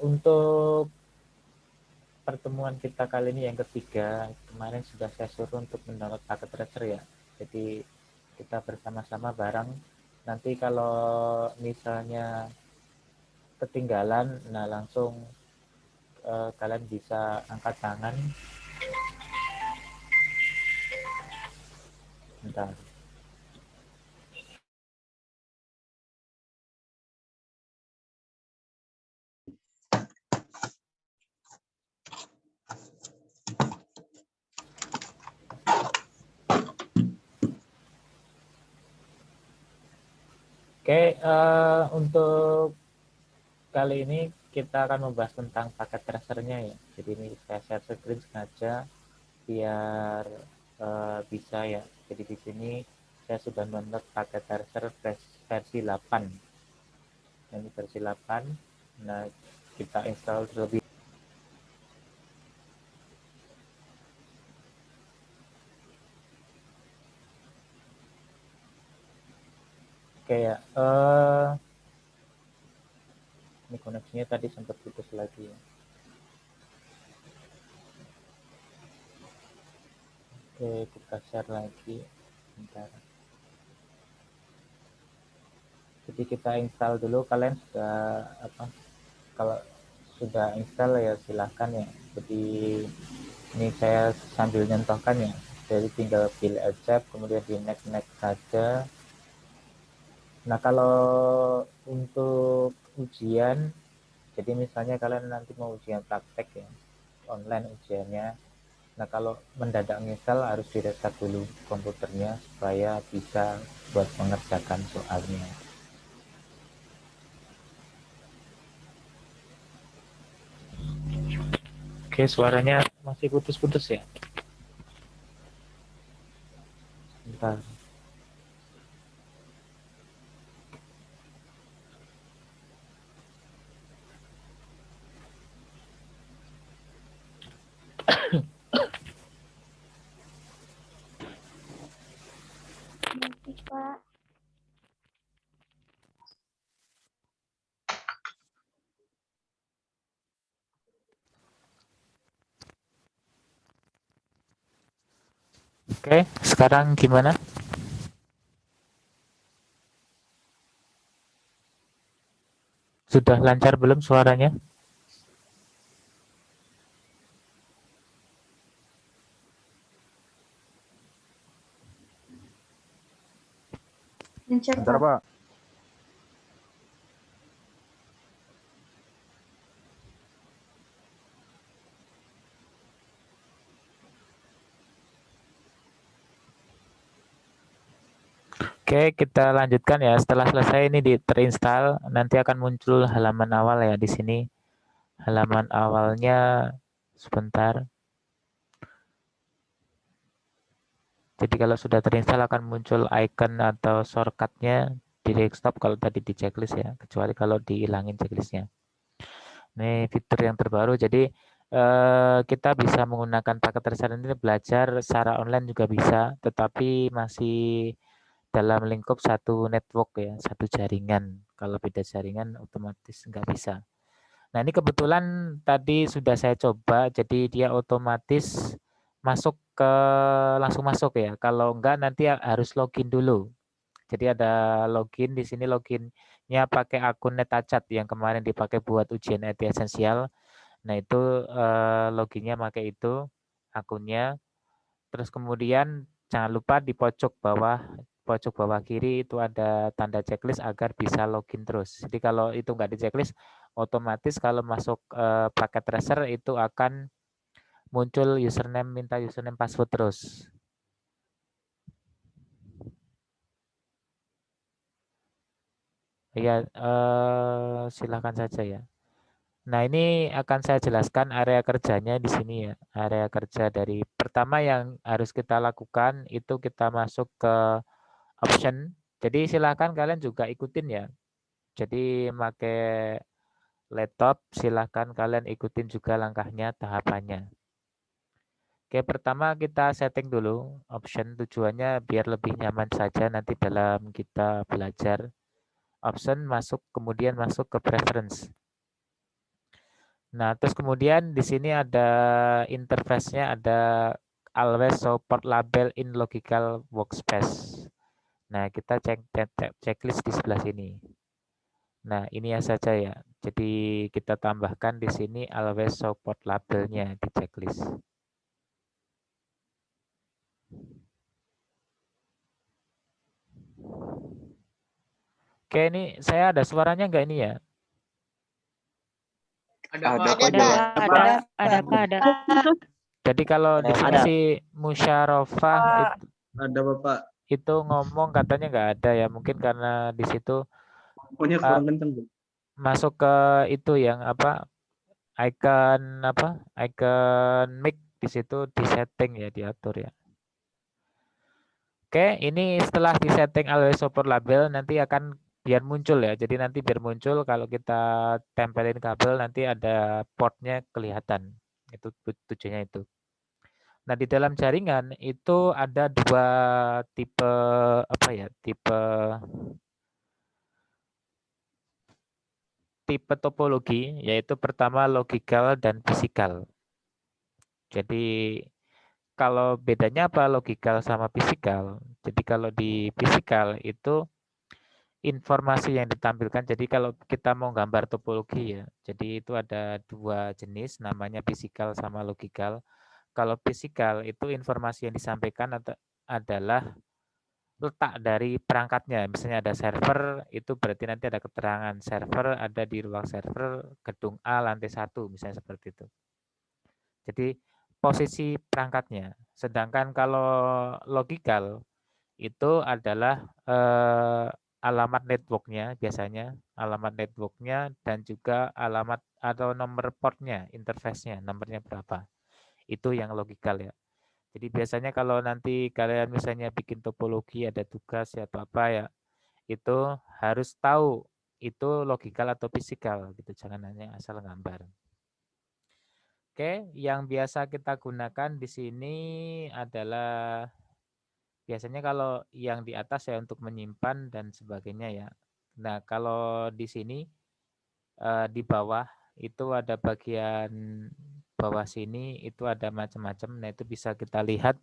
Untuk pertemuan kita kali ini yang ketiga, kemarin sudah saya suruh untuk mendownload paket tracer ya. Jadi kita bersama-sama bareng. Nanti kalau misalnya ketinggalan, nah langsung kalian bisa angkat tangan. Bentar. Oke, untuk kali ini kita akan membahas tentang paket tracernya ya. Jadi ini saya share screen sengaja biar bisa ya. Jadi di sini saya sudah download paket tracer versi 8. Ini versi 8. Nah, kita install terlebih. Oke ya. Ini koneksinya tadi sempat putus lagi ya. Oke, kita share lagi. Bentar. Jadi kita install dulu. Kalian sudah apa? Kalau sudah install ya silahkan ya. Jadi ini saya sambil nyontohkan ya. Jadi tinggal pilih accept, kemudian di next next saja. Nah kalau untuk ujian, jadi misalnya kalian nanti mau ujian praktek ya, online ujiannya. Nah kalau mendadak misal harus di restart dulu komputernya supaya bisa buat mengerjakan soalnya. Oke, suaranya masih putus-putus ya. Bentar. Masih, Pak. Oke, sekarang gimana? Sudah lancar belum suaranya? Lancar, Lancar, Pak. Pak. Oke, kita lanjutkan ya. Setelah selesai ini terinstall, nanti akan muncul halaman awal ya di sini. Halaman awalnya sebentar. Jadi kalau sudah terinstall akan muncul icon atau shortcutnya di desktop kalau tadi di checklist ya, kecuali kalau dihilangin checklistnya. Ini fitur yang terbaru. Jadi kita bisa menggunakan paket tracer ini belajar secara online juga bisa, tetapi masih dalam lingkup satu network ya, satu jaringan. Kalau beda jaringan otomatis nggak bisa. Nah ini kebetulan tadi sudah saya coba, jadi dia otomatis masuk ke langsung masuk ya. Kalau enggak nanti harus login dulu. Jadi ada login di sini loginnya pakai akun NetAchat yang kemarin dipakai buat ujian IT esensial. Nah itu loginnya pakai itu akunnya. Terus kemudian jangan lupa di pojok bawah kiri itu ada tanda checklist agar bisa login terus. Jadi kalau itu nggak di checklist, otomatis kalau masuk paket tracer itu akan muncul username, minta username password terus. Ya, silakan saja ya. Nah, ini akan saya jelaskan area kerjanya di sini ya. Area kerja dari pertama yang harus kita lakukan itu kita masuk ke option. Jadi silakan kalian juga ikutin ya. Jadi pakai laptop silakan kalian ikutin juga langkahnya, tahapannya. Oke, pertama kita setting dulu option tujuannya biar lebih nyaman saja nanti dalam kita belajar. Option masuk kemudian masuk ke preference. Nah, terus kemudian di sini ada interface-nya, ada always show port label in logical workspace. Nah, kita cek checklist di sebelah sini. Nah, ini ya saja ya. Jadi kita tambahkan di sini always show port labelnya di checklist. Oke, ini saya ada suaranya nggak ini ya? Ada Pak, ada. Jadi kalau di sini Ada. si Musyarofah Ada Bapak. itu ngomong katanya nggak ada ya. Mungkin karena di situ Pokoknya kurang kenceng, Bu. masuk ke itu yang apa? Icon mic di situ di setting ya, diatur ya. Oke, ini setelah di setting always support label nanti akan biar muncul ya. Jadi nanti biar muncul kalau kita tempelin kabel nanti ada portnya kelihatan. Itu tujuannya itu. Nah, di dalam jaringan itu ada dua tipe apa ya? Tipe topologi, yaitu pertama logical dan fisikal. Jadi kalau bedanya apa logical sama fisikal? Jadi kalau di fisikal itu informasi yang ditampilkan. Jadi kalau kita mau gambar topologi ya, jadi itu ada dua jenis, namanya fisikal sama logical. Kalau fisikal itu informasi yang disampaikan adalah letak dari perangkatnya. Misalnya ada server, itu berarti nanti ada keterangan server ada di ruang server gedung A lantai 1, misalnya seperti itu. Jadi posisi perangkatnya. Sedangkan kalau logical itu adalah alamat networknya biasanya, alamat networknya dan juga alamat atau nomor portnya, interface-nya, nomornya berapa. Itu yang logical ya. Jadi biasanya kalau nanti kalian misalnya bikin topologi ada tugas ya atau apa ya, itu harus tahu itu logical atau fisikal gitu, jangan hanya asal gambar. Oke, yang biasa kita gunakan di sini adalah biasanya kalau yang di atas ya untuk menyimpan dan sebagainya ya. Nah, kalau di sini di bawah itu ada bagian bawah sini itu ada macam-macam. Nah, itu bisa kita lihat.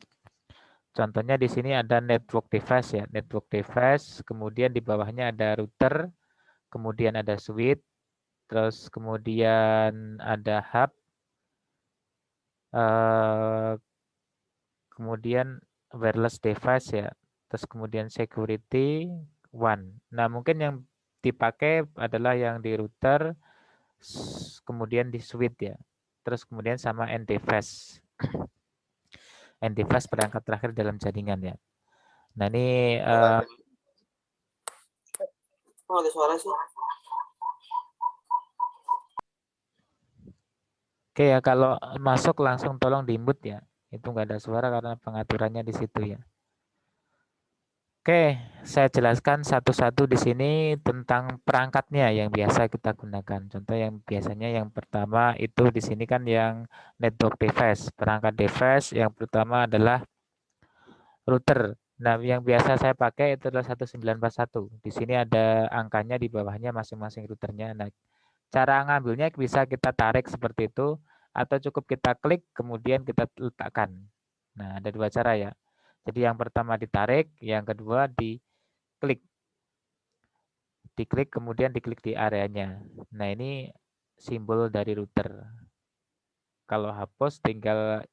Contohnya di sini ada network device ya, network device, kemudian di bawahnya ada router, kemudian ada switch, terus kemudian ada hub, kemudian wireless device ya, terus kemudian security one. Nah, mungkin yang dipakai adalah yang di router, kemudian di switch ya, terus kemudian sama end device. End device perangkat terakhir dalam jaringan ya. Nah, ini ada suara sih. Oke ya, kalau masuk langsung tolong di-mute ya. Itu nggak ada suara karena pengaturannya di situ ya. Oke, saya jelaskan satu-satu di sini tentang perangkatnya yang biasa kita gunakan. Contoh yang biasanya yang pertama itu di sini kan yang network device. Perangkat device yang pertama adalah router. Nah, yang biasa saya pakai itu adalah 1941. Di sini ada angkanya di bawahnya masing-masing routernya. Nah, cara ngambilnya bisa kita tarik seperti itu atau cukup kita klik kemudian kita letakkan. Nah, ada dua cara ya. Jadi yang pertama ditarik, yang kedua diklik. Diklik kemudian diklik di areanya. Nah, ini simbol dari router. Kalau hapus tinggal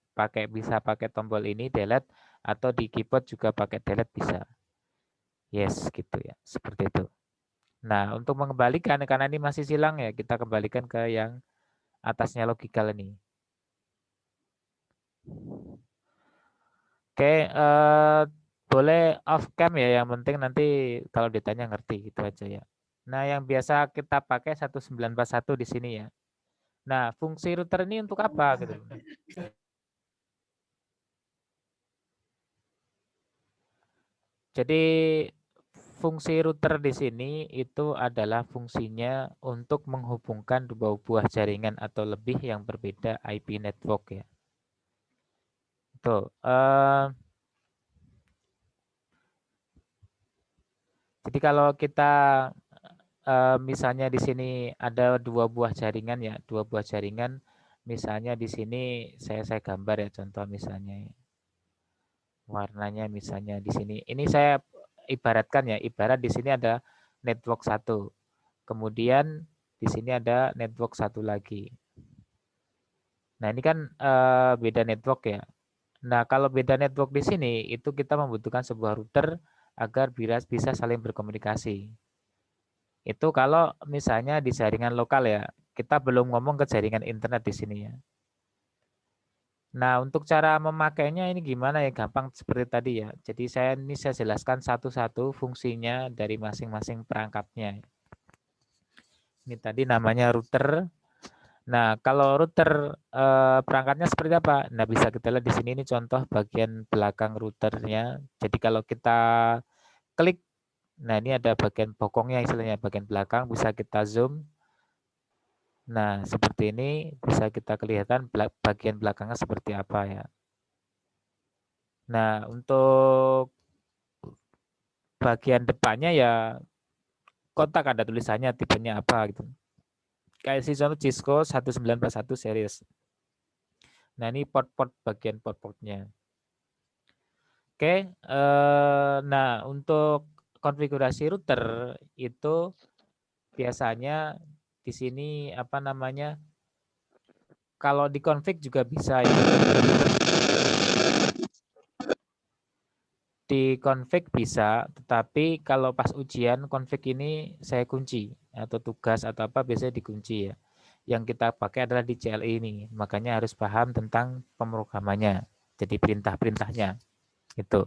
bisa pakai tombol ini delete atau di keyboard juga pakai delete bisa. Yes, gitu ya. Seperti itu. Nah, untuk mengembalikan karena ini masih silang ya, kita kembalikan ke yang atasnya logical ini. Oke, boleh off cam ya, yang penting nanti kalau ditanya ngerti gitu aja ya. Nah, yang biasa kita pakai 1941 di sini ya. Nah, fungsi router ini untuk apa gitu? Jadi fungsi router di sini itu adalah fungsinya untuk menghubungkan dua buah jaringan atau lebih yang berbeda IP network ya. Tuh, jadi kalau kita misalnya di sini ada 2 buah jaringan ya, 2 buah jaringan. Misalnya di sini saya gambar ya, contoh misalnya warnanya misalnya di sini. Ini saya ibaratkan ya, ibarat di sini ada network 1. Kemudian di sini ada network 1 lagi. Nah, ini kan beda network ya. Nah, kalau beda network di sini itu kita membutuhkan sebuah router agar bisa saling berkomunikasi. Itu kalau misalnya di jaringan lokal ya, kita belum ngomong ke jaringan internet di sini ya. Nah, untuk cara memakainya ini gimana ya? Gampang seperti tadi ya. Jadi saya jelaskan satu-satu fungsinya dari masing-masing perangkatnya. Ini tadi namanya router. Nah, kalau router perangkatnya seperti apa? Nah, bisa kita lihat di sini ini contoh bagian belakang routernya. Jadi kalau kita klik, nah ini ada bagian bokongnya istilahnya, bagian belakang bisa kita zoom. Nah, seperti ini bisa kita kelihatan bagian belakangnya seperti apa ya. Nah, untuk bagian depannya ya kontak ada tulisannya tipenya apa gitu. Kayak si contoh Cisco 1941 series. Nah, ini port-port bagian port-portnya. Oke, nah untuk konfigurasi router itu biasanya di sini apa namanya? Kalau dikonfig juga bisa ya. Dikonfig bisa, tetapi kalau pas ujian konfig ini saya kunci atau tugas atau apa biasanya dikunci ya. Yang kita pakai adalah di CLI ini, makanya harus paham tentang pemrogramannya. Jadi perintah-perintahnya itu.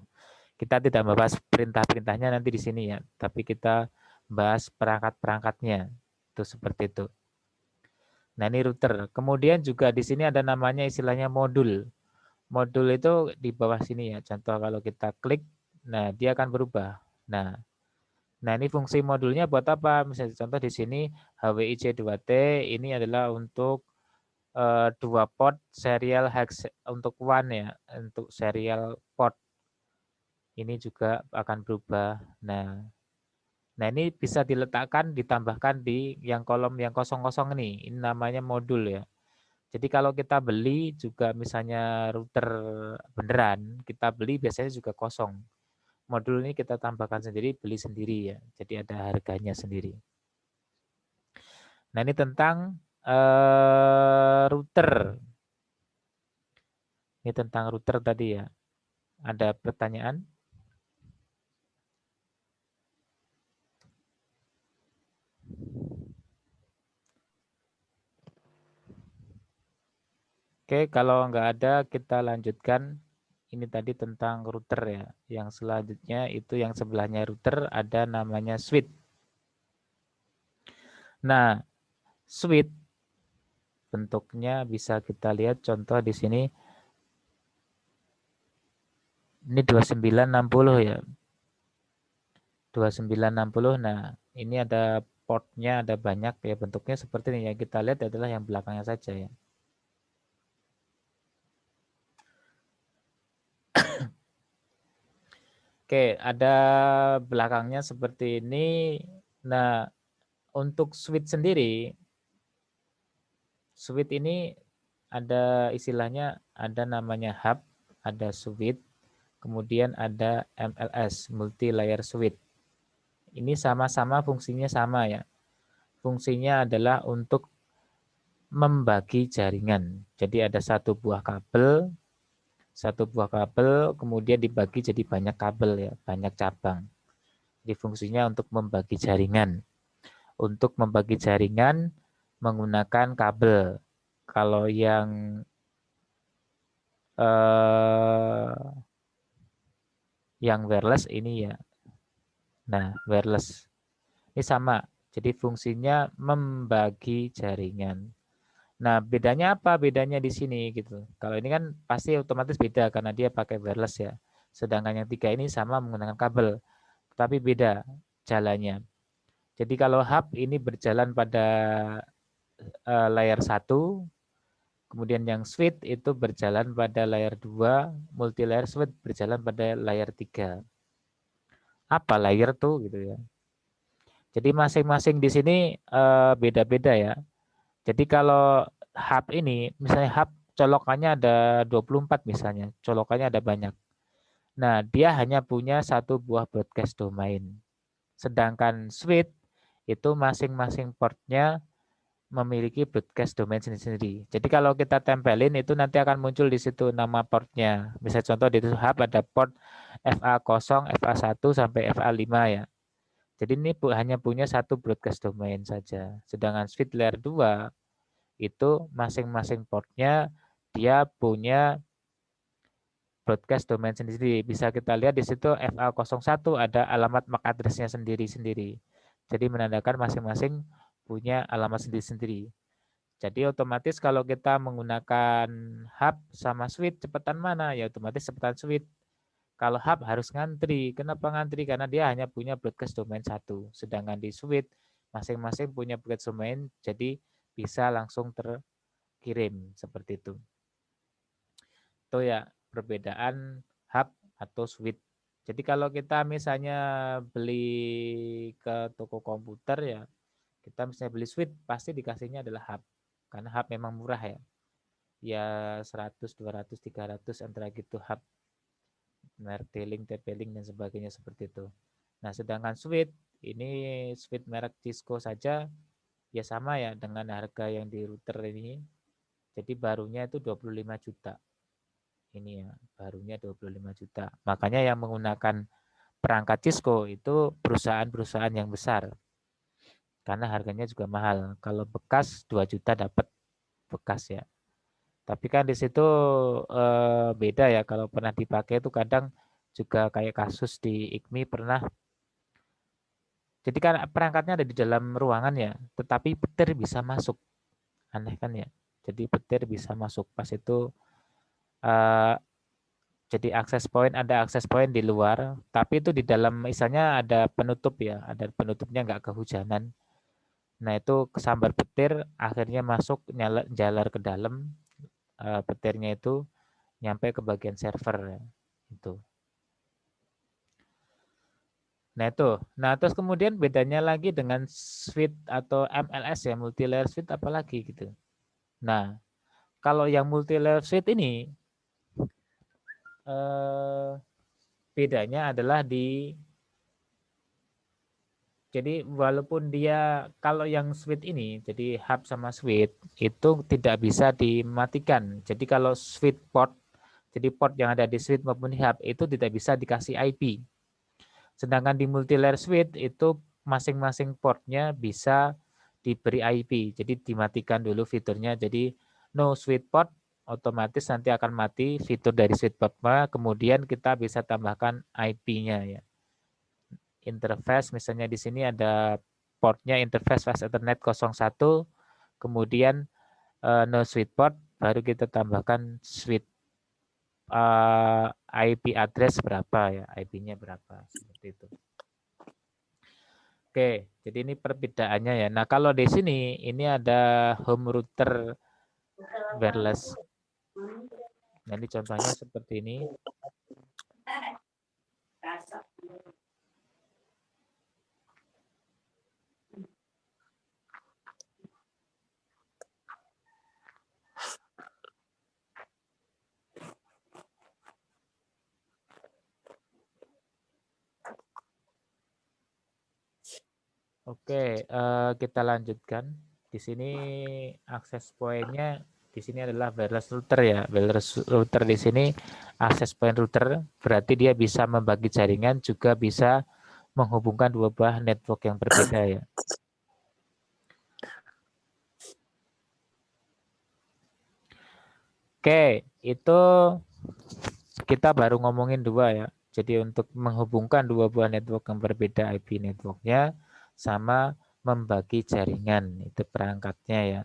Kita tidak membahas perintah-perintahnya nanti di sini ya, tapi kita bahas perangkat-perangkatnya. Itu seperti itu. Nah, ini router. Kemudian juga di sini ada namanya istilahnya modul. Modul itu di bawah sini ya. Contoh kalau kita klik, nah dia akan berubah. Nah, ini fungsi modulnya buat apa? Misalnya contoh di sini HWIC2T ini adalah untuk 2 port serial hex untuk WAN ya, untuk serial port. Ini juga akan berubah. Nah ini bisa diletakkan, ditambahkan di yang kolom yang kosong-kosong ini. Ini namanya modul ya. Jadi kalau kita beli juga misalnya router beneran, kita beli biasanya juga kosong. Modul ini kita tambahkan sendiri, beli sendiri ya. Jadi ada harganya sendiri. Nah ini tentang router. Ini tentang router tadi ya. Ada pertanyaan? Oke, kalau nggak ada kita lanjutkan. Ini tadi tentang router ya. Yang selanjutnya itu yang sebelahnya router ada namanya switch. Nah, switch bentuknya bisa kita lihat contoh di sini. Ini 2960 ya. 2960. Nah, ini ada portnya ada banyak ya, bentuknya seperti ini ya. Kita lihat adalah yang belakangnya saja ya. Oke, ada belakangnya seperti ini. Nah, untuk switch sendiri, switch ini ada istilahnya, ada namanya hub, ada switch, kemudian ada MLS, multi layer switch. Ini sama-sama fungsinya sama ya. Fungsinya adalah untuk membagi jaringan. Jadi ada satu buah kabel, kemudian dibagi jadi banyak kabel ya, banyak cabang. Jadi fungsinya untuk membagi jaringan. Untuk membagi jaringan menggunakan kabel. Kalau yang wireless ini ya. Nah, wireless ini sama. Jadi fungsinya membagi jaringan. Nah, bedanya apa? Bedanya di sini gitu. Kalau ini kan pasti otomatis beda karena dia pakai wireless ya. Sedangkan yang 3 ini sama menggunakan kabel, tapi beda jalannya. Jadi kalau hub ini berjalan pada layar 1, kemudian yang switch itu berjalan pada layar 2, multi layer switch berjalan pada layar 3. Apa layer tuh gitu ya. Jadi masing-masing di sini beda-beda ya. Jadi kalau hub ini, misalnya hub colokannya ada 24 misalnya, colokannya ada banyak. Nah, dia hanya punya satu buah broadcast domain. Sedangkan switch itu masing-masing portnya memiliki broadcast domain sendiri-sendiri. Jadi kalau kita tempelin itu nanti akan muncul di situ nama portnya. Misalnya contoh di hub ada port FA0, FA1 sampai FA5 ya. Jadi ini hanya punya satu broadcast domain saja. Sedangkan switch layer 2 itu masing-masing portnya dia punya broadcast domain sendiri. Bisa kita lihat di situ FA01 ada alamat MAC address-nya sendiri-sendiri. Jadi menandakan masing-masing punya alamat sendiri-sendiri. Jadi otomatis kalau kita menggunakan hub sama switch, cepetan mana? Ya otomatis cepetan switch. Kalau hub harus ngantri. Kenapa ngantri? Karena dia hanya punya broadcast domain satu. Sedangkan di switch masing-masing punya broadcast domain, jadi bisa langsung terkirim seperti itu. Itu ya perbedaan hub atau switch. Jadi kalau kita misalnya beli ke toko komputer ya, kita misalnya beli switch pasti dikasihnya adalah hub. Karena hub memang murah ya. Ya 100, 200, 300 antara gitu hub. Merek T-Link, TP-Link dan sebagainya seperti itu. Nah, sedangkan switch ini switch merek Cisco saja ya sama ya dengan harga yang di router ini. Jadi barunya itu 25 juta. Ini ya, barunya 25 juta. Makanya yang menggunakan perangkat Cisco itu perusahaan-perusahaan yang besar. Karena harganya juga mahal. Kalau bekas 2 juta dapat bekas ya. Tapi kan di situ beda ya kalau pernah dipakai itu kadang juga kayak kasus di IKMI pernah. Jadi kan perangkatnya ada di dalam ruangan ya, tetapi petir bisa masuk. Aneh kan ya. Jadi petir bisa masuk pas itu eh, jadi ada akses point di luar, tapi itu di dalam misalnya ada penutup ya, ada penutupnya nggak kehujanan. Nah itu kesambar petir, akhirnya masuk jalar ke dalam, petirnya itu nyampe ke bagian server ya, itu. Nah itu, nah terus kemudian bedanya lagi dengan switch atau MLS ya, multi layer switch apalagi gitu. Nah kalau yang multi layer switch ini bedanya adalah jadi walaupun dia kalau yang switch ini, jadi hub sama switch itu tidak bisa dimatikan. Jadi kalau switch port, jadi port yang ada di switch maupun hub itu tidak bisa dikasih IP. Sedangkan di multi layer switch itu masing-masing portnya bisa diberi IP. Jadi dimatikan dulu fiturnya. Jadi no switch port otomatis nanti akan mati fitur dari switch port, kemudian kita bisa tambahkan IP-nya ya. Interface misalnya di sini ada portnya interface fast ethernet 01, kemudian no switch port, baru kita tambahkan switch IP address berapa ya, IP-nya berapa seperti itu. Oke, jadi ini perbedaannya ya. Nah kalau di sini ini ada home router wireless. Nah ini contohnya seperti ini. Oke, kita lanjutkan. Di sini akses poinnya di sini adalah wireless router ya. Wireless router di sini akses point router berarti dia bisa membagi jaringan juga bisa menghubungkan dua buah network yang berbeda ya. Oke, itu kita baru ngomongin dua ya. Jadi untuk menghubungkan dua buah network yang berbeda IP networknya sama membagi jaringan itu perangkatnya ya.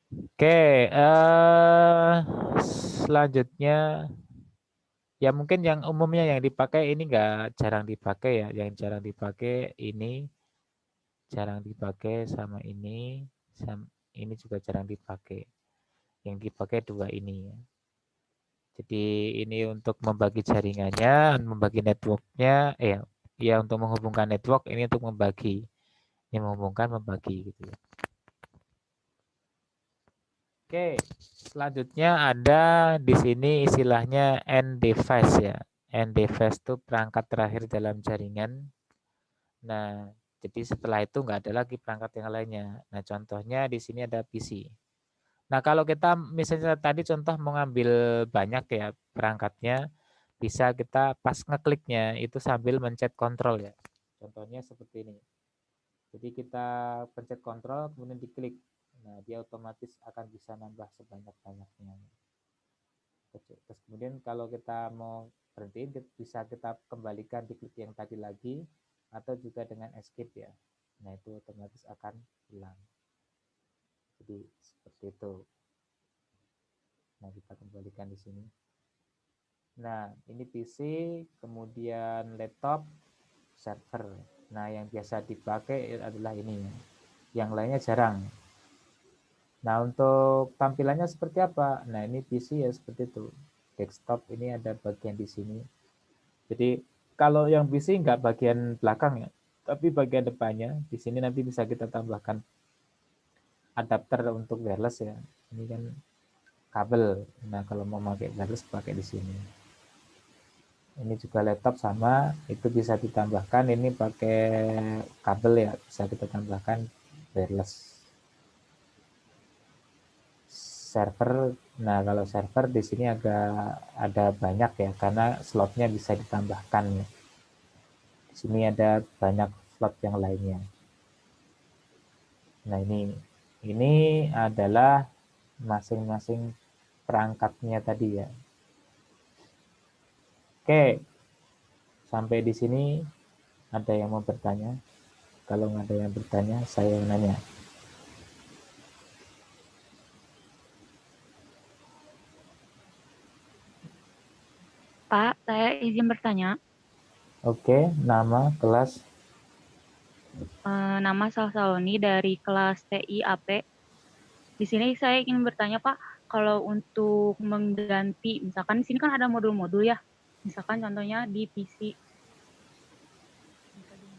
Oke, selanjutnya ya mungkin yang umumnya yang dipakai ini enggak jarang dipakai ya. Yang jarang dipakai ini jarang dipakai sama ini juga jarang dipakai. Yang dipakai dua ini ya. Jadi ini untuk membagi jaringannya, membagi networknya, ya untuk menghubungkan network, ini untuk membagi. Ini menghubungkan, membagi gitu ya. Oke, selanjutnya ada di sini istilahnya end device ya. End device itu perangkat terakhir dalam jaringan. Nah, jadi setelah itu nggak ada lagi perangkat yang lainnya. Nah, contohnya di sini ada PC. Nah, kalau kita misalnya tadi contoh mau ngambil banyak ya perangkatnya, bisa kita pas ngekliknya itu sambil mencet kontrol ya. Contohnya seperti ini. Jadi kita pencet kontrol kemudian diklik. Nah, dia otomatis akan bisa nambah sebanyak-banyaknya. Terus kemudian kalau kita mau berhentiin bisa kita kembalikan di klik yang tadi lagi atau juga dengan escape ya. Nah, itu otomatis akan hilang. Jadi seperti itu. Nah, kita kembalikan di sini. Nah, ini PC, kemudian laptop, server. Nah, yang biasa dipakai adalah ini ya. Yang lainnya jarang. Nah, untuk tampilannya seperti apa? Nah, ini PC ya seperti itu. Desktop ini ada bagian di sini. Jadi, kalau yang PC nggak bagian belakang ya, tapi bagian depannya. Di sini nanti bisa kita tambahkan adapter untuk wireless ya. Ini kan kabel. Nah, kalau mau pakai wireless pakai di sini. Ini juga laptop sama, itu bisa ditambahkan. Ini pakai kabel ya, bisa kita tambahkan wireless. Server, nah kalau server di sini agak ada banyak ya, karena slotnya bisa ditambahkan ya. Di sini ada banyak slot yang lainnya. Nah ini adalah masing-masing perangkatnya tadi ya. Oke, sampai di sini ada yang mau bertanya? Kalau nggak ada yang bertanya, saya yang nanya. Pak, saya izin bertanya. Oke, nama, kelas. Nama Salsaoni dari kelas TIAP. Di sini saya ingin bertanya, Pak, kalau untuk mengganti, misalkan di sini kan ada modul-modul ya, misalkan contohnya di PC.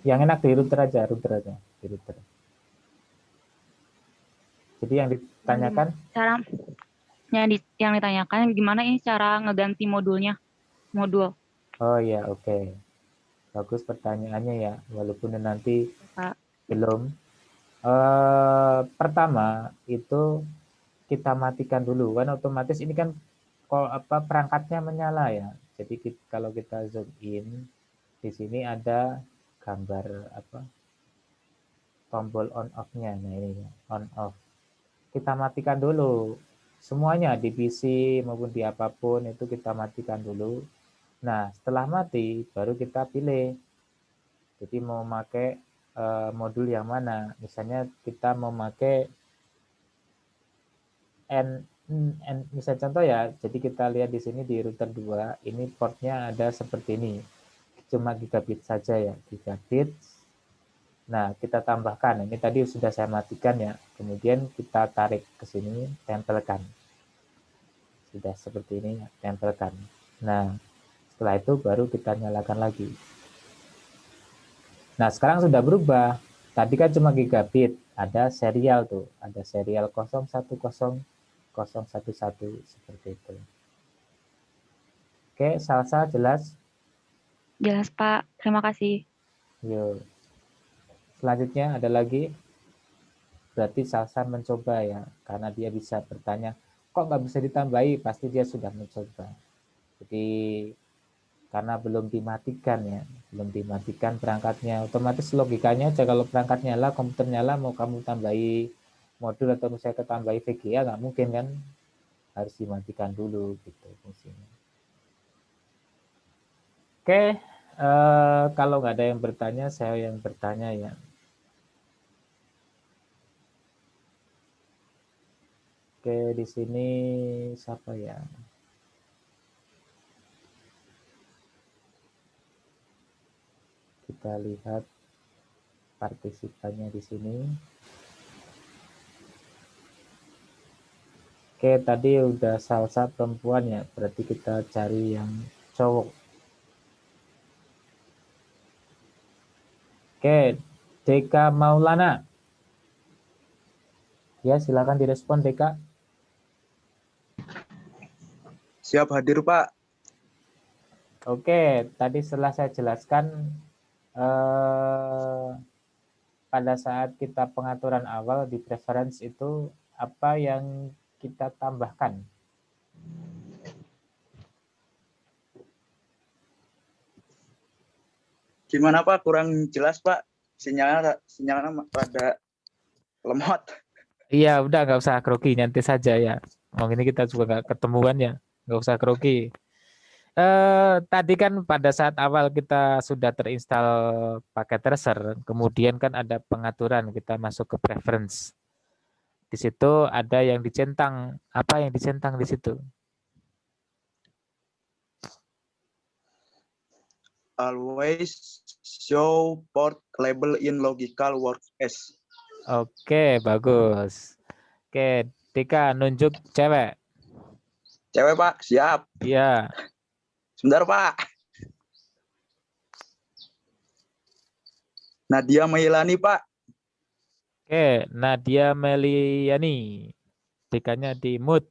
Yang enak di router aja, di router. Jadi yang ditanyakan? Cara yang ditanyakan gimana ini cara ngeganti modul. Oh ya, oke. Bagus pertanyaannya ya, walaupun nanti Pak. belum. Pertama itu kita matikan dulu, kan otomatis ini kan perangkatnya menyala ya. Jadi kalau kita zoom in, di sini ada gambar tombol on off-nya. Nah ini on off. Kita matikan dulu semuanya di PC maupun di apapun itu kita matikan dulu. Nah setelah mati baru kita pilih. Jadi mau pakai modul yang mana? Misalnya kita mau pakai misal contoh ya. Jadi kita lihat di sini di router 2 ini portnya ada seperti ini. Cuma gigabit saja ya, gigabit. Nah, kita tambahkan. Ini tadi sudah saya matikan ya. Kemudian kita tarik ke sini, tempelkan. Sudah seperti ini, tempelkan. Nah, setelah itu baru kita nyalakan lagi. Nah, sekarang sudah berubah. Tadi kan cuma gigabit, ada serial tuh, ada serial 010 011 seperti itu. Oke, Salsa jelas? Jelas, Pak. Terima kasih. Yuk. Selanjutnya ada lagi. Berarti Salsa mencoba ya, karena dia bisa bertanya, kok nggak bisa ditambahi? Pasti dia sudah mencoba. Jadi karena belum dimatikan ya, belum dimatikan perangkatnya. Otomatis logikanya aja kalau perangkat nyala, komputer nyala, mau kamu tambahi modul atau misalnya ketambahi VGA nggak mungkin kan, harus dimatikan dulu gitu fungsinya. Oke, kalau nggak ada yang bertanya, saya yang bertanya ya. Oke, di sini siapa ya? Kita lihat partisipannya di sini. Oke, tadi udah salsa perempuan ya, berarti kita cari yang cowok. Oke, Deka Maulana. Ya, silakan direspon Deka. Siap hadir, Pak. Oke, tadi setelah saya jelaskan pada saat kita pengaturan awal di preference itu apa yang kita tambahkan? Gimana, Pak? Kurang jelas, Pak. Sinyalnya rada lemot. Iya, udah nggak usah grogi, nanti saja ya. Ini kita juga nggak ketemuan ya, nggak usah grogi. Tadi kan pada saat awal kita sudah terinstall paket tracer, kemudian kan ada pengaturan, kita masuk ke preference. Di situ ada yang dicentang. Apa yang dicentang di situ? Always show port label in logical workspace. Oke, bagus. Oke, Tika nunjuk cewek. Cewek, Pak. Siap. Iya. Sebentar, Pak. Nadia Mailani, Pak. Oke, Nadia Meliani. Tikanya di mute.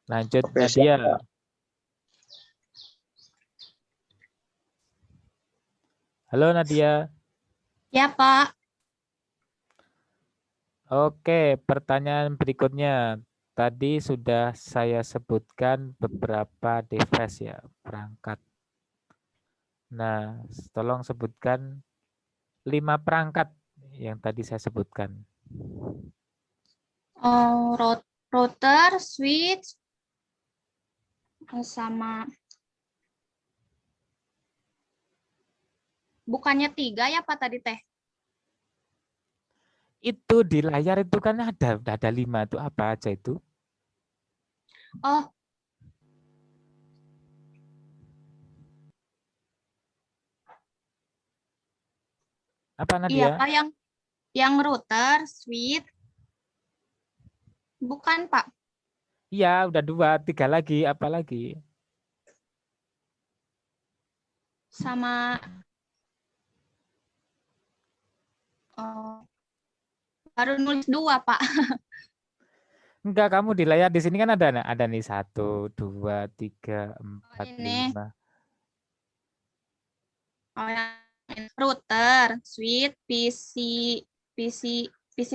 Lanjut Oke, Nadia. siap, Pak. Halo Nadia. Ya, Pak. Oke, pertanyaan berikutnya. Tadi sudah saya sebutkan beberapa device ya, perangkat. Nah, tolong sebutkan 5 perangkat yang tadi saya sebutkan. Router, switch, sama bukannya 3 ya Pak tadi teh? Itu di layar itu kan ada 5 itu apa aja itu? Oh, Apa iya Nadia? Pak, yang router, switch, bukan Pak. Iya, udah 2, 3 lagi, apa lagi? Sama baru nulis 2 Pak. Enggak, kamu di layar di sini kan ada nih 1, 2, 3, 4, Ini 5. yang router, switch, PC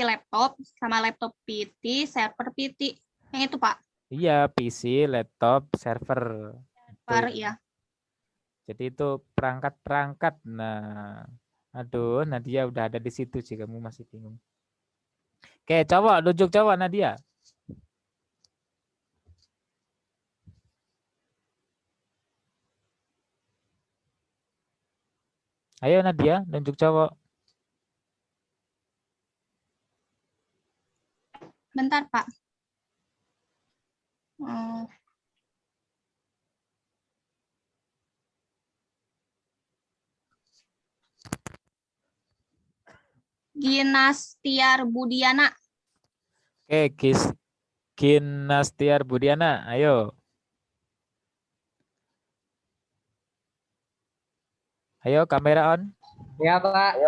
laptop, sama laptop PT, server PT. Yang itu Pak. Iya, PC, laptop, server. Ya. Jadi itu perangkat-perangkat. Nah, aduh, Nadia udah ada di situ sih, kamu masih bingung. Oke, cowok, nunjuk cowok Nadia. Ayo Nadia, nunjuk cowok. Bentar Pak. Ginastiar Budiana. Oke, Ginastiar Budiana, ayo. Ayo, kamera on. Ya, Pak.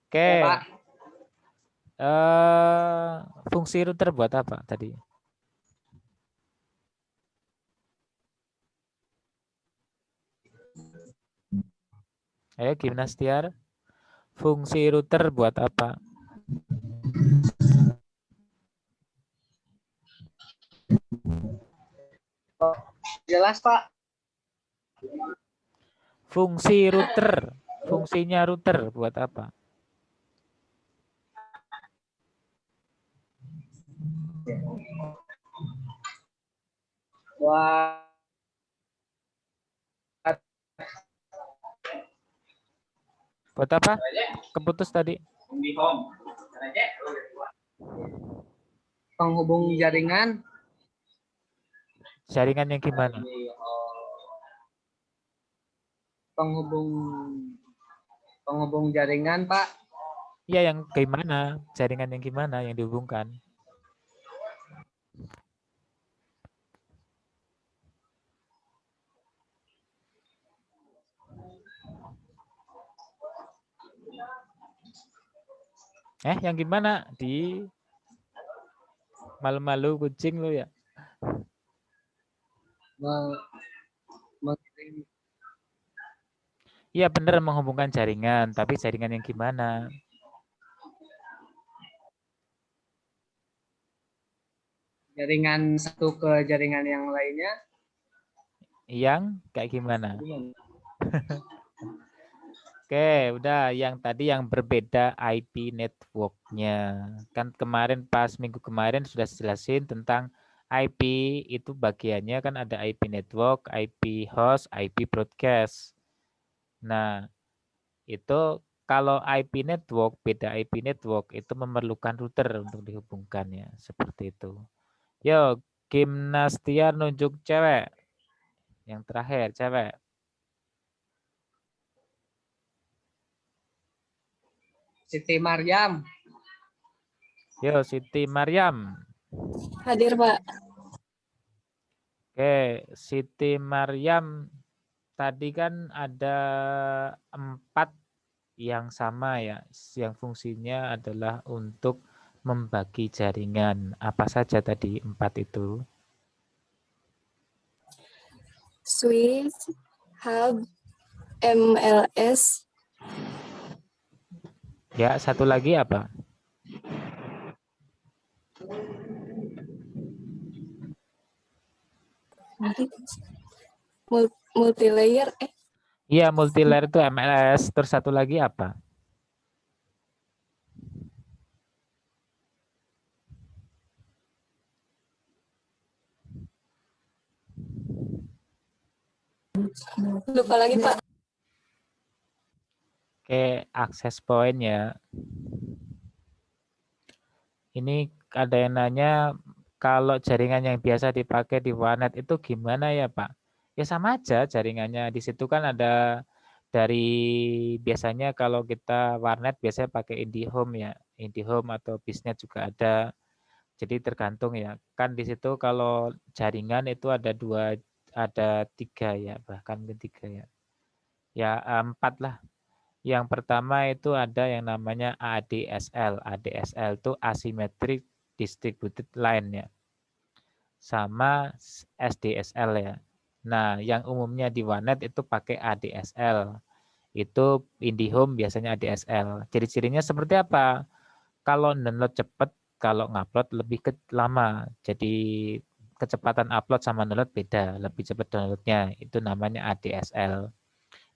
Oke. Ya, Pak. Fungsi router buat apa tadi? Ayo, Ginastiar. Fungsi router buat apa? Jelas, Pak. Fungsi router. Fungsinya router buat apa? Buat Buat apa? Keputus tadi. penghubung jaringan. Jaringan yang gimana? Penghubung jaringan, Pak. Iya, yang gimana? Jaringan yang gimana yang dihubungkan? Yang gimana? Di malu-malu kucing lu ya? Mengirim Iya bener menghubungkan jaringan, tapi jaringan yang gimana? jaringan satu ke jaringan yang lainnya. Yang kayak gimana? Oke, udah yang tadi yang berbeda IP networknya. Kan kemarin pas minggu kemarin sudah jelasin tentang IP itu bagiannya kan ada IP network, IP host, IP broadcast. Nah, itu kalau IP network, beda IP network itu memerlukan router untuk dihubungkan ya, seperti itu. Yo, Gimnastia nunjuk cewek. Yang terakhir, cewek. Siti Maryam. Yo, Siti Maryam. Hadir, Pak. Oke, Siti Maryam tadi kan ada 4 yang sama ya, yang fungsinya adalah untuk membagi jaringan. Apa saja tadi 4 itu? Switch, hub, MLS. Ya, satu lagi apa? Multilayer. Iya, multilayer itu MLS. Terus satu lagi apa? Lupa lagi, Pak. Oke, access point ya. Ini ada yang nanya, kalau jaringan yang biasa dipakai di warnet itu gimana ya Pak? Ya sama aja jaringannya. Di situ kan ada dari biasanya kalau kita warnet biasanya pakai IndiHome ya. IndiHome atau Biznet juga ada. Jadi tergantung ya. Kan di situ kalau jaringan itu ada 2, ada 3 ya, bahkan ketiga ya. Ya 4 lah. Yang pertama itu ada yang namanya ADSL. ADSL itu Asymmetric Distributed Line ya. Sama SDSL ya. Nah, yang umumnya di warnet itu pakai ADSL. Itu IndiHome biasanya ADSL. Ciri-cirinya seperti apa? Kalau download cepat, kalau ngupload lebih lama. Jadi kecepatan upload sama download beda, lebih cepat downloadnya. Itu namanya ADSL.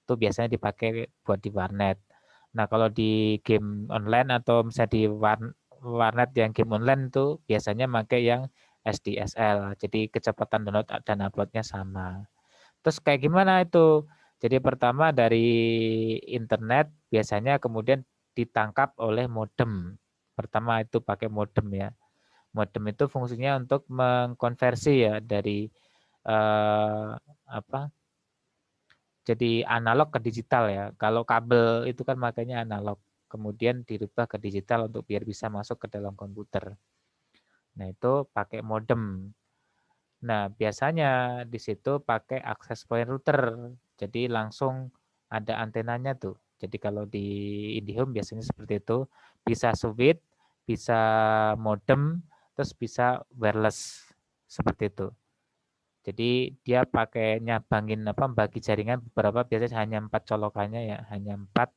Itu biasanya dipakai buat di warnet. Nah, kalau di game online atau misalnya di warnet yang game online itu biasanya pakai yang SDSL. Jadi kecepatan download dan uploadnya sama. Terus kayak gimana itu? Jadi pertama dari internet biasanya kemudian ditangkap oleh modem. Pertama itu pakai modem ya. Modem itu fungsinya untuk mengkonversi ya dari apa? Jadi analog ke digital ya. Kalau kabel itu kan makanya analog. Kemudian dirubah ke digital untuk biar bisa masuk ke dalam komputer. Nah, itu pakai modem. Nah, biasanya di situ pakai access point router. Jadi langsung ada antenanya tuh. Jadi kalau di IndiHome biasanya seperti itu. Bisa switch, bisa modem, terus bisa wireless. Seperti itu. Jadi dia pakai nyabangin bagi jaringan beberapa biasanya hanya 4 colokannya ya, hanya 4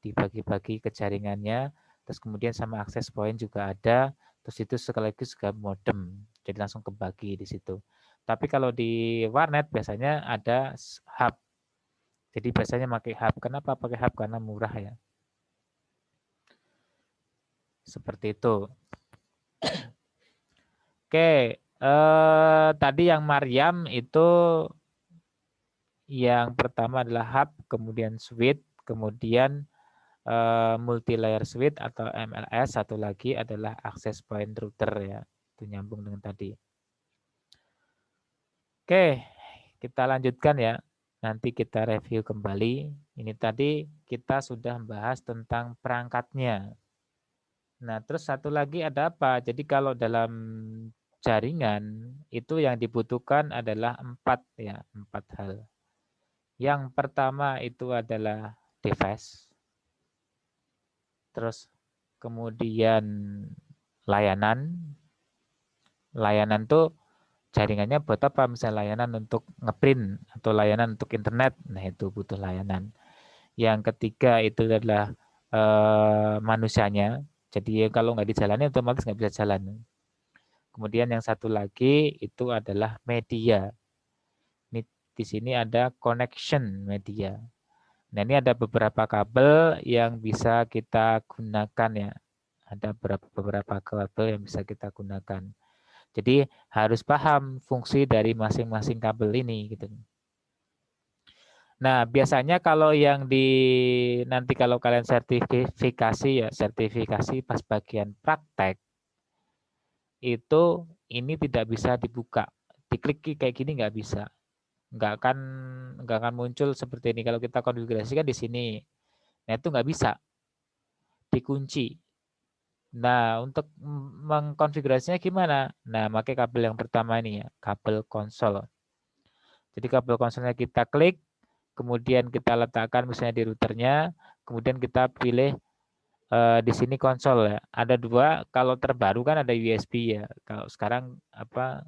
dibagi-bagi ke jaringannya, terus kemudian sama access point juga ada, terus itu sekaligus juga modem. Jadi langsung kebagi di situ. Tapi kalau di warnet biasanya ada hub. Jadi biasanya pakai hub. Kenapa pakai hub? Karena murah ya. Seperti itu. Oke, tadi yang Maryam itu yang pertama adalah hub, kemudian switch, kemudian multi-layer switch atau MLS, satu lagi adalah access point router ya. Itu nyambung dengan tadi. Oke, kita lanjutkan ya. Nanti kita review kembali. Ini tadi kita sudah membahas tentang perangkatnya. Nah, terus satu lagi ada apa? Jadi kalau dalam jaringan itu yang dibutuhkan adalah 4 ya, 4 hal. Yang pertama itu adalah device. Terus kemudian layanan. Layanan tuh jaringannya buat apa? Misalnya layanan untuk ngeprint atau layanan untuk internet. Nah, itu butuh layanan. Yang ketiga itu adalah manusianya. Jadi kalau nggak dijalani otomatis nggak bisa jalan. Kemudian yang satu lagi itu adalah media. Ini di sini ada connection media. Nah, ini ada beberapa kabel yang bisa kita gunakan ya. Ada beberapa kabel yang bisa kita gunakan. Jadi harus paham fungsi dari masing-masing kabel ini gitu. Nah, biasanya kalau yang nanti kalau kalian sertifikasi ya, sertifikasi pas bagian praktek itu ini tidak bisa dibuka. Diklik kayak gini nggak bisa. Nggak akan muncul seperti ini. Kalau kita konfigurasikan di sini. Nah, itu nggak bisa. Dikunci. Nah, untuk mengkonfigurasinya gimana? Nah, pakai kabel yang pertama ini ya, kabel konsol. Jadi kabel konsolnya kita klik, kemudian kita letakkan misalnya di routernya, kemudian kita pilih di sini konsol ya. Ada dua, kalau terbaru kan ada USB ya. Kalau sekarang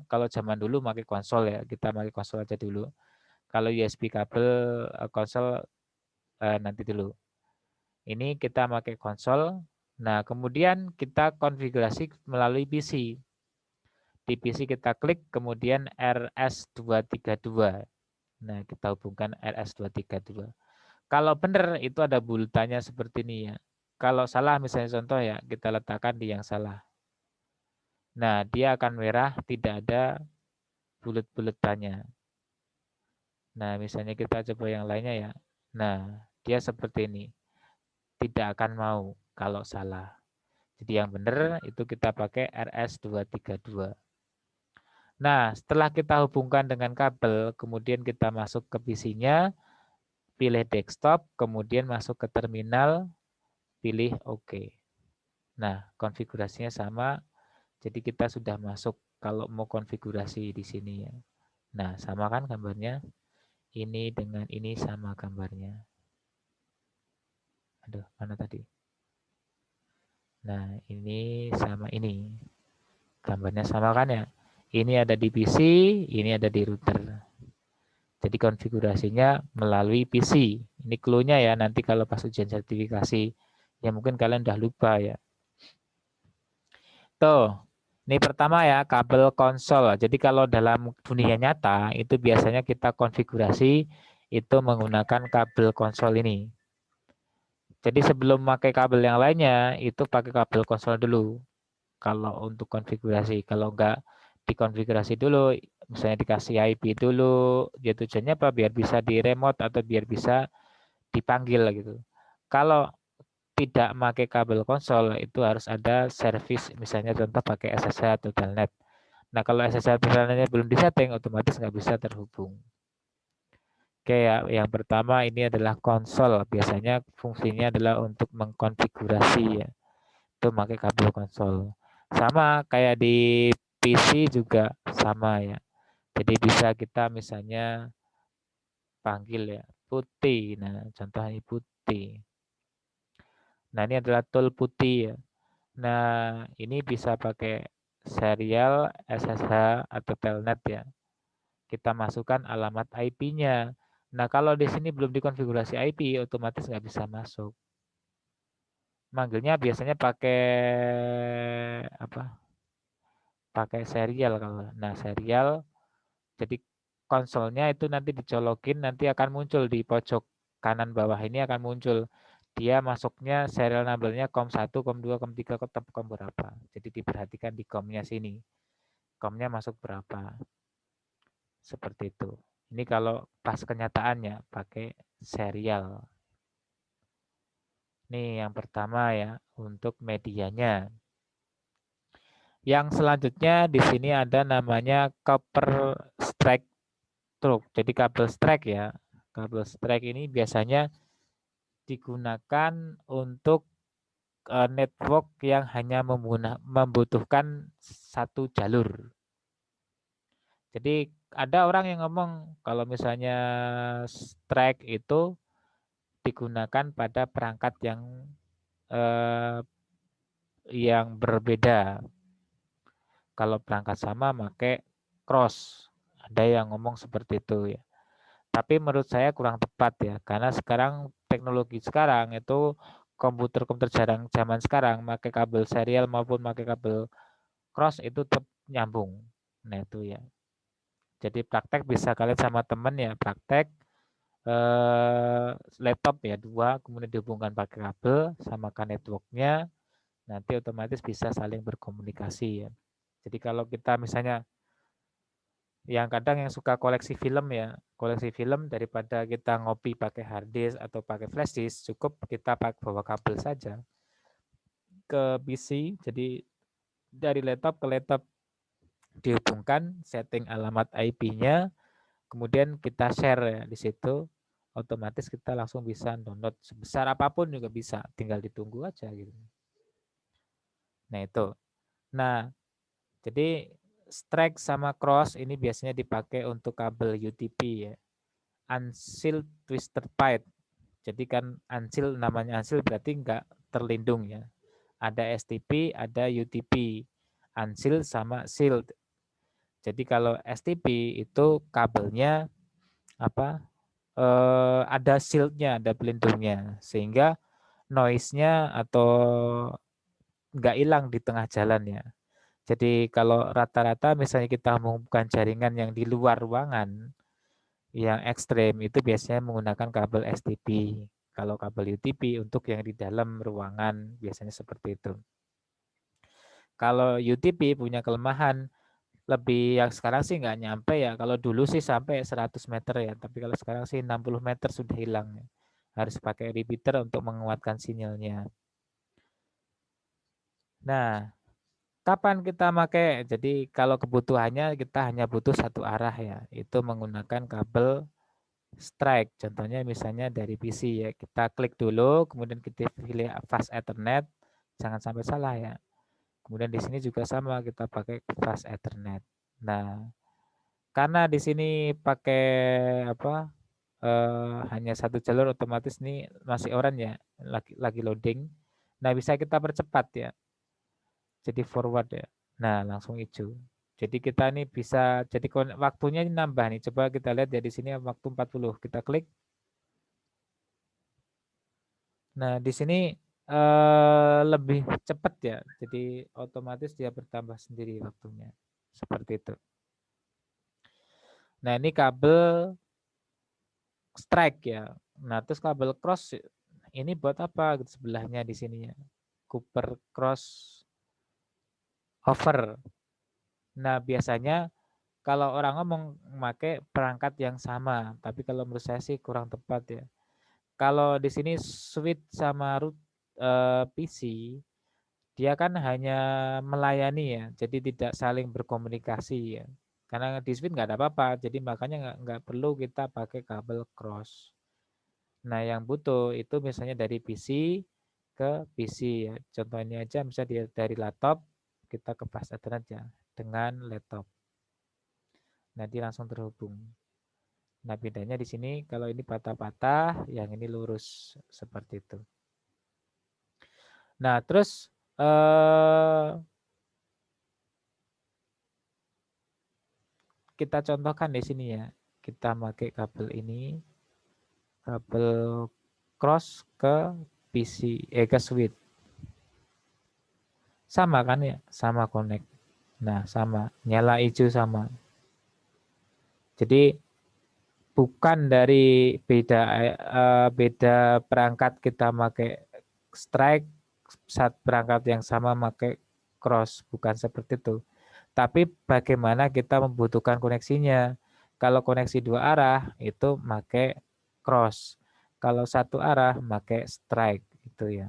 kalau zaman dulu pakai konsol ya, kita pakai konsol aja dulu. Kalau USB kabel konsol nanti dulu. Ini kita pakai konsol. Nah, kemudian kita konfigurasi melalui PC. Di PC kita klik, kemudian RS232. Nah, kita hubungkan RS232. Kalau benar, itu ada bulutannya seperti ini ya. Kalau salah, misalnya contoh ya, kita letakkan di yang salah. Nah, dia akan merah, tidak ada bulut-bulutannya. Nah, misalnya kita coba yang lainnya ya. Nah, dia seperti ini. Tidak akan mau kalau salah. Jadi yang benar itu kita pakai RS232. Nah, setelah kita hubungkan dengan kabel, kemudian kita masuk ke PC-nya, pilih desktop, kemudian masuk ke terminal, pilih OK. Nah, konfigurasinya sama, jadi kita sudah masuk kalau mau konfigurasi di sini ya. Nah, sama kan gambarnya? Ini dengan ini sama gambarnya. Aduh, mana tadi? Nah, ini sama ini. Gambarnya sama kan ya? Ini ada di PC, ini ada di router. Jadi konfigurasinya melalui PC. Ini clue-nya ya, nanti kalau pas ujian sertifikasi. Ya mungkin kalian udah lupa ya. Tuh, ini pertama ya, kabel konsol. Jadi kalau dalam dunia nyata, itu biasanya kita konfigurasi itu menggunakan kabel konsol ini. Jadi sebelum pakai kabel yang lainnya, itu pakai kabel konsol dulu. Kalau untuk konfigurasi, kalau enggak dikonfigurasi dulu, misalnya dikasih IP dulu, ya tujuannya apa? Biar bisa di remote atau biar bisa dipanggil gitu. Kalau tidak pakai kabel konsol, itu harus ada service, misalnya contoh pakai SSH atau Telnet. Nah, kalau SSH atau Telnetnya belum disetting, otomatis nggak bisa terhubung. Oke ya, yang pertama ini adalah konsol. Biasanya fungsinya adalah untuk mengkonfigurasi ya. Itu pakai kabel konsol. Sama kayak di PC juga sama ya. Jadi bisa kita misalnya panggil ya putih. Nah, contohnya putih. Nah, ini adalah tool putih ya. Nah, ini bisa pakai serial SSH atau Telnet ya. Kita masukkan alamat IP-nya. Nah, kalau di sini belum dikonfigurasi IP, otomatis nggak bisa masuk. Manggilnya biasanya pakai apa? Pakai serial kalau. Nah, serial. Jadi konsolnya itu nanti dicolokin, nanti akan muncul di pojok kanan bawah ini akan muncul. Dia masuknya serial number-nya COM1, COM2, COM3, COM berapa. Jadi diperhatikan di COM-nya sini. COM-nya masuk berapa. Seperti itu. Ini kalau pas kenyataannya pakai serial. Ini yang pertama ya untuk medianya. Yang selanjutnya di sini ada namanya copper strike truk. Jadi kabel strike ya. Kabel strike ini biasanya digunakan untuk network yang hanya membutuhkan satu jalur. Jadi ada orang yang ngomong kalau misalnya strike itu digunakan pada perangkat yang yang berbeda. Kalau perangkat sama pakai cross. Ada yang ngomong seperti itu ya. Tapi menurut saya kurang tepat ya, karena sekarang teknologi sekarang itu komputer-komputer zaman sekarang pakai kabel serial maupun pakai kabel cross itu tetap nyambung. Nah itu ya. Jadi praktek bisa kalian sama temen ya praktek laptop ya 2, kemudian dihubungkan pakai kabel, samakan networknya, nanti otomatis bisa saling berkomunikasi ya. Jadi kalau kita misalnya yang kadang yang suka koleksi film ya, koleksi film daripada kita ngopi pakai hard disk atau pakai flash disk, cukup kita pakai bawa kabel saja ke PC. Jadi dari laptop ke laptop dihubungkan, setting alamat IP-nya, kemudian kita share ya di situ, otomatis kita langsung bisa download sebesar apapun juga bisa, tinggal ditunggu aja gitu. Nah itu. Nah, jadi strike sama cross ini biasanya dipakai untuk kabel UTP ya. Unsealed twisted pipe. Jadi kan unsealed, namanya unsealed berarti enggak terlindung ya. Ada STP, ada UTP. Unsealed sama sealed. Jadi kalau STP itu kabelnya apa? Ada shieldnya, ada pelindungnya, sehingga noise-nya atau enggak hilang di tengah jalan ya. Jadi kalau rata-rata misalnya kita menghubungkan jaringan yang di luar ruangan, yang ekstrem itu biasanya menggunakan kabel STP. Kalau kabel UTP untuk yang di dalam ruangan biasanya seperti itu. Kalau UTP punya kelemahan lebih yang sekarang sih nggak nyampe ya. Kalau dulu sih sampai 100 meter ya, tapi kalau sekarang sih 60 meter sudah hilang. Harus pakai repeater untuk menguatkan sinyalnya. Nah, kapan kita pakai? Jadi kalau kebutuhannya kita hanya butuh satu arah ya, itu menggunakan kabel strike. Contohnya misalnya dari PC ya, kita klik dulu, kemudian kita pilih fast Ethernet, jangan sampai salah ya. Kemudian di sini juga sama, kita pakai fast Ethernet. Nah, karena di sini pakai apa? Hanya satu jalur, otomatis nih masih orange ya, lagi loading. Nah, bisa kita percepat ya. Jadi forward ya. Nah, langsung hijau. Jadi kita nih bisa, jadi waktunya ini nambah nih. Coba kita lihat ya di sini waktu 40. Kita klik. Nah, di sini lebih cepat ya. Jadi otomatis dia bertambah sendiri waktunya. Seperti itu. Nah, ini kabel strike ya. Nah, terus kabel cross ini buat apa? Sebelahnya di sini ya. Cooper cross over. Nah, biasanya kalau orang ngomong memakai perangkat yang sama, tapi kalau menurut saya sih kurang tepat ya. Kalau di sini switch sama root PC, dia kan hanya melayani ya, jadi tidak saling berkomunikasi ya. Karena di switch nggak ada apa-apa, jadi makanya nggak perlu kita pakai kabel cross. Nah, yang butuh itu misalnya dari PC ke PC ya. Contohnya aja misalnya dari laptop kita ke fast Ethernet ya dengan laptop. Nah, dia langsung terhubung. Nah, bedanya di sini kalau ini patah-patah, yang ini lurus seperti itu. Nah, terus kita contohkan di sini ya. Kita pakai kabel ini, kabel cross ke PC, ke switch. Sama kan ya? Sama connect. Nah, sama. Nyala hijau sama. Jadi bukan dari beda perangkat kita pakai strike, saat perangkat yang sama pakai cross, bukan seperti itu. Tapi bagaimana kita membutuhkan koneksinya. Kalau koneksi dua arah itu pakai cross. Kalau satu arah pakai strike itu ya.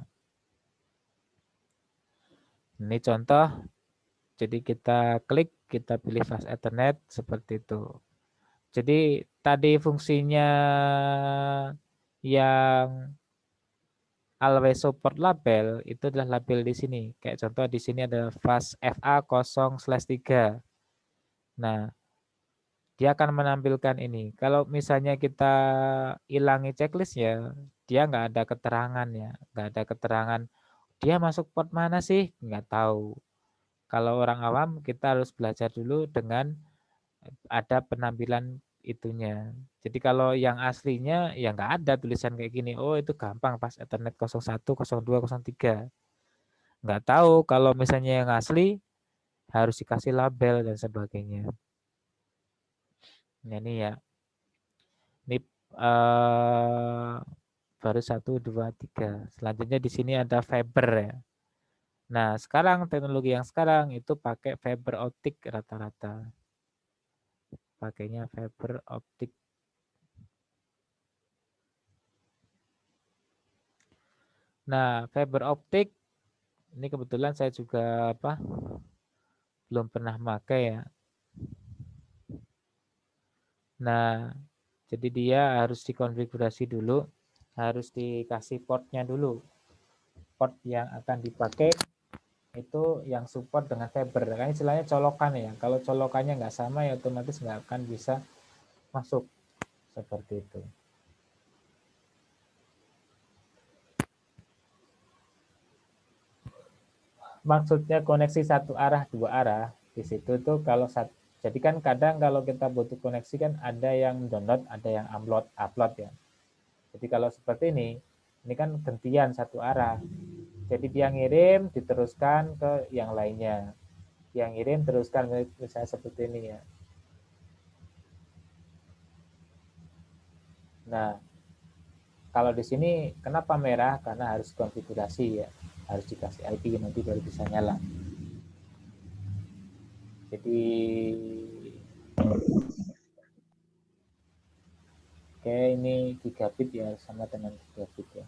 Ini contoh. Jadi kita klik, kita pilih fast Ethernet seperti itu. Jadi tadi fungsinya yang always support label itu adalah label di sini. Kayak contoh di sini ada fast FA 0/3. Nah, dia akan menampilkan ini. Kalau misalnya kita hilangi checklist ya, dia nggak ada keterangan ya, nggak ada keterangan dia masuk port mana sih? Nggak tahu. Kalau orang awam kita harus belajar dulu dengan ada penampilan itunya. Jadi kalau yang aslinya ya nggak ada tulisan kayak gini. Oh itu gampang pas Ethernet 01, 02, 03. Nggak tahu kalau misalnya yang asli harus dikasih label dan sebagainya. Nah, ini ya. Ini baru 1, 2, 3. Selanjutnya di sini ada fiber ya. Nah, sekarang teknologi yang sekarang itu pakai fiber optik rata-rata. Pakainya fiber optik. Nah, fiber optik ini kebetulan saya juga belum pernah pakai ya. Nah, jadi dia harus dikonfigurasi dulu, harus dikasih portnya dulu. Port yang akan dipakai itu yang support dengan fiber. Kan istilahnya colokan ya. Kalau colokannya nggak sama ya otomatis nggak akan bisa masuk seperti itu. Maksudnya koneksi satu arah, dua arah. Di situ tuh kalau jadi kan kadang kalau kita butuh koneksi kan ada yang download, ada yang upload ya. Jadi kalau seperti ini kan gantian satu arah. Jadi dia ngirim, diteruskan ke yang lainnya. Yang ngirim, teruskan misalnya seperti ini ya. Nah, kalau di sini kenapa merah? Karena harus konfigurasi ya. Harus dikasih IP nanti baru bisa nyala. Jadi oke ini gigabit ya sama dengan gigabit ya.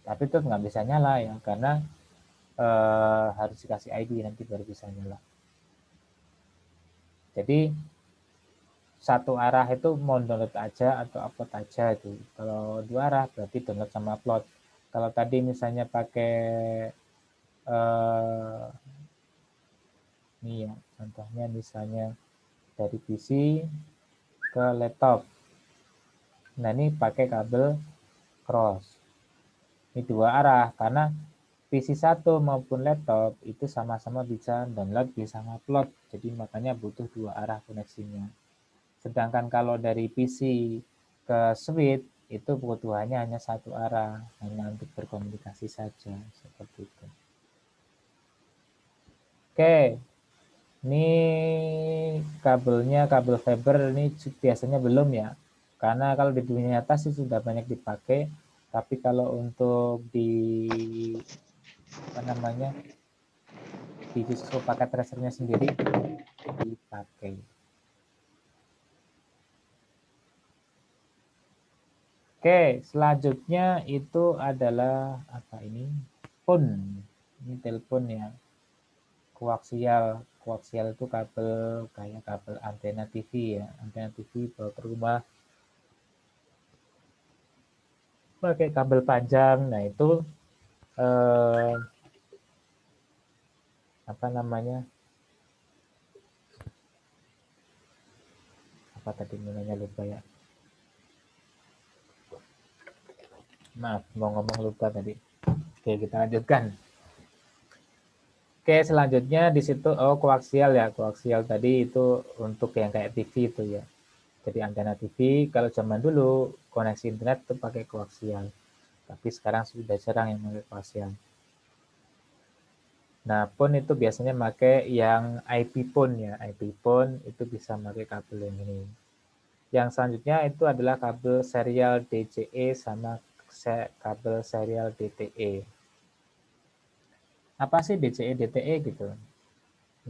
Tapi itu nggak bisa nyala ya karena harus dikasih ID nanti baru bisa nyala. Jadi satu arah itu mau download aja atau upload aja itu. Kalau dua arah berarti download sama upload. Kalau tadi misalnya pakai ini ya contohnya misalnya dari PC ke laptop. Nah ini pakai kabel cross. Ini dua arah karena PC 1 maupun laptop itu sama-sama bisa download, bisa ngupload. Jadi makanya butuh dua arah koneksinya. Sedangkan kalau dari PC ke switch itu kebutuhannya hanya satu arah, hanya untuk berkomunikasi saja seperti itu. Oke, ini kabelnya kabel fiber ini biasanya belum ya, karena kalau di dunia nyata sih sudah banyak dipakai, tapi kalau untuk di di Cisco paket tracernya sendiri dipakai. Oke, selanjutnya itu adalah apa ini? Phone. Ini telepon ya. Koaksial. Koaksial itu kabel kayak kabel antena TV ya. Antena TV bawa ke rumah. Pakai kabel panjang. Nah, itu apa namanya? Apa tadi namanya lupa ya. Maaf, mau ngomong lupa tadi. Oke, kita lanjutkan. Oke, selanjutnya di situ koaksial ya. Koaksial tadi itu untuk yang kayak TV itu ya. Jadi antena TV kalau zaman dulu koneksi internet itu pakai koaksial. Tapi sekarang sudah jarang yang pakai koaksial. Nah, phone itu biasanya pakai yang IP phone ya. IP phone itu bisa pakai kabel yang ini. Yang selanjutnya itu adalah kabel serial DCE sama kabel serial DTE. Apa sih DCE DTE gitu?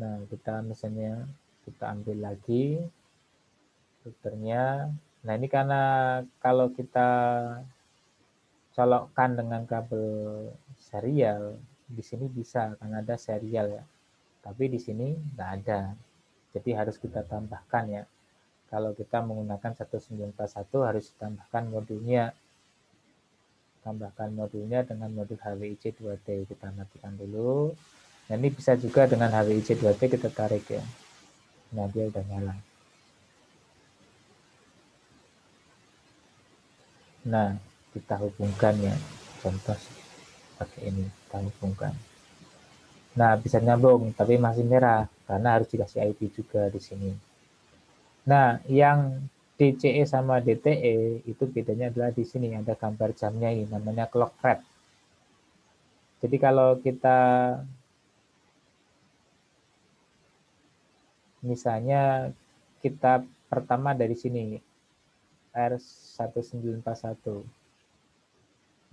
Nah, kita misalnya kita ambil lagi routernya. Nah, ini karena kalau kita colokkan dengan kabel serial, di sini bisa karena ada serial ya. Tapi di sini nggak ada. Jadi harus kita tambahkan ya. Kalau kita menggunakan 1941 harus ditambahkan modulnya. Tambahkan modulnya dengan modul HWIC 2T. Kita matikan dulu. Nah, ini bisa juga dengan HWIC 2T kita tarik ya. Nah, dia udah nyala. Nah, kita hubungkan ya. Contoh pakai ini kita hubungkan. Nah, bisa nyambung, tapi masih merah karena harus dikasih IP juga di sini. Nah, yang DCE sama DTE itu bedanya adalah di sini ada gambar jamnya ini, namanya clock rate. Jadi kalau kita misalnya kita pertama dari sini R1941.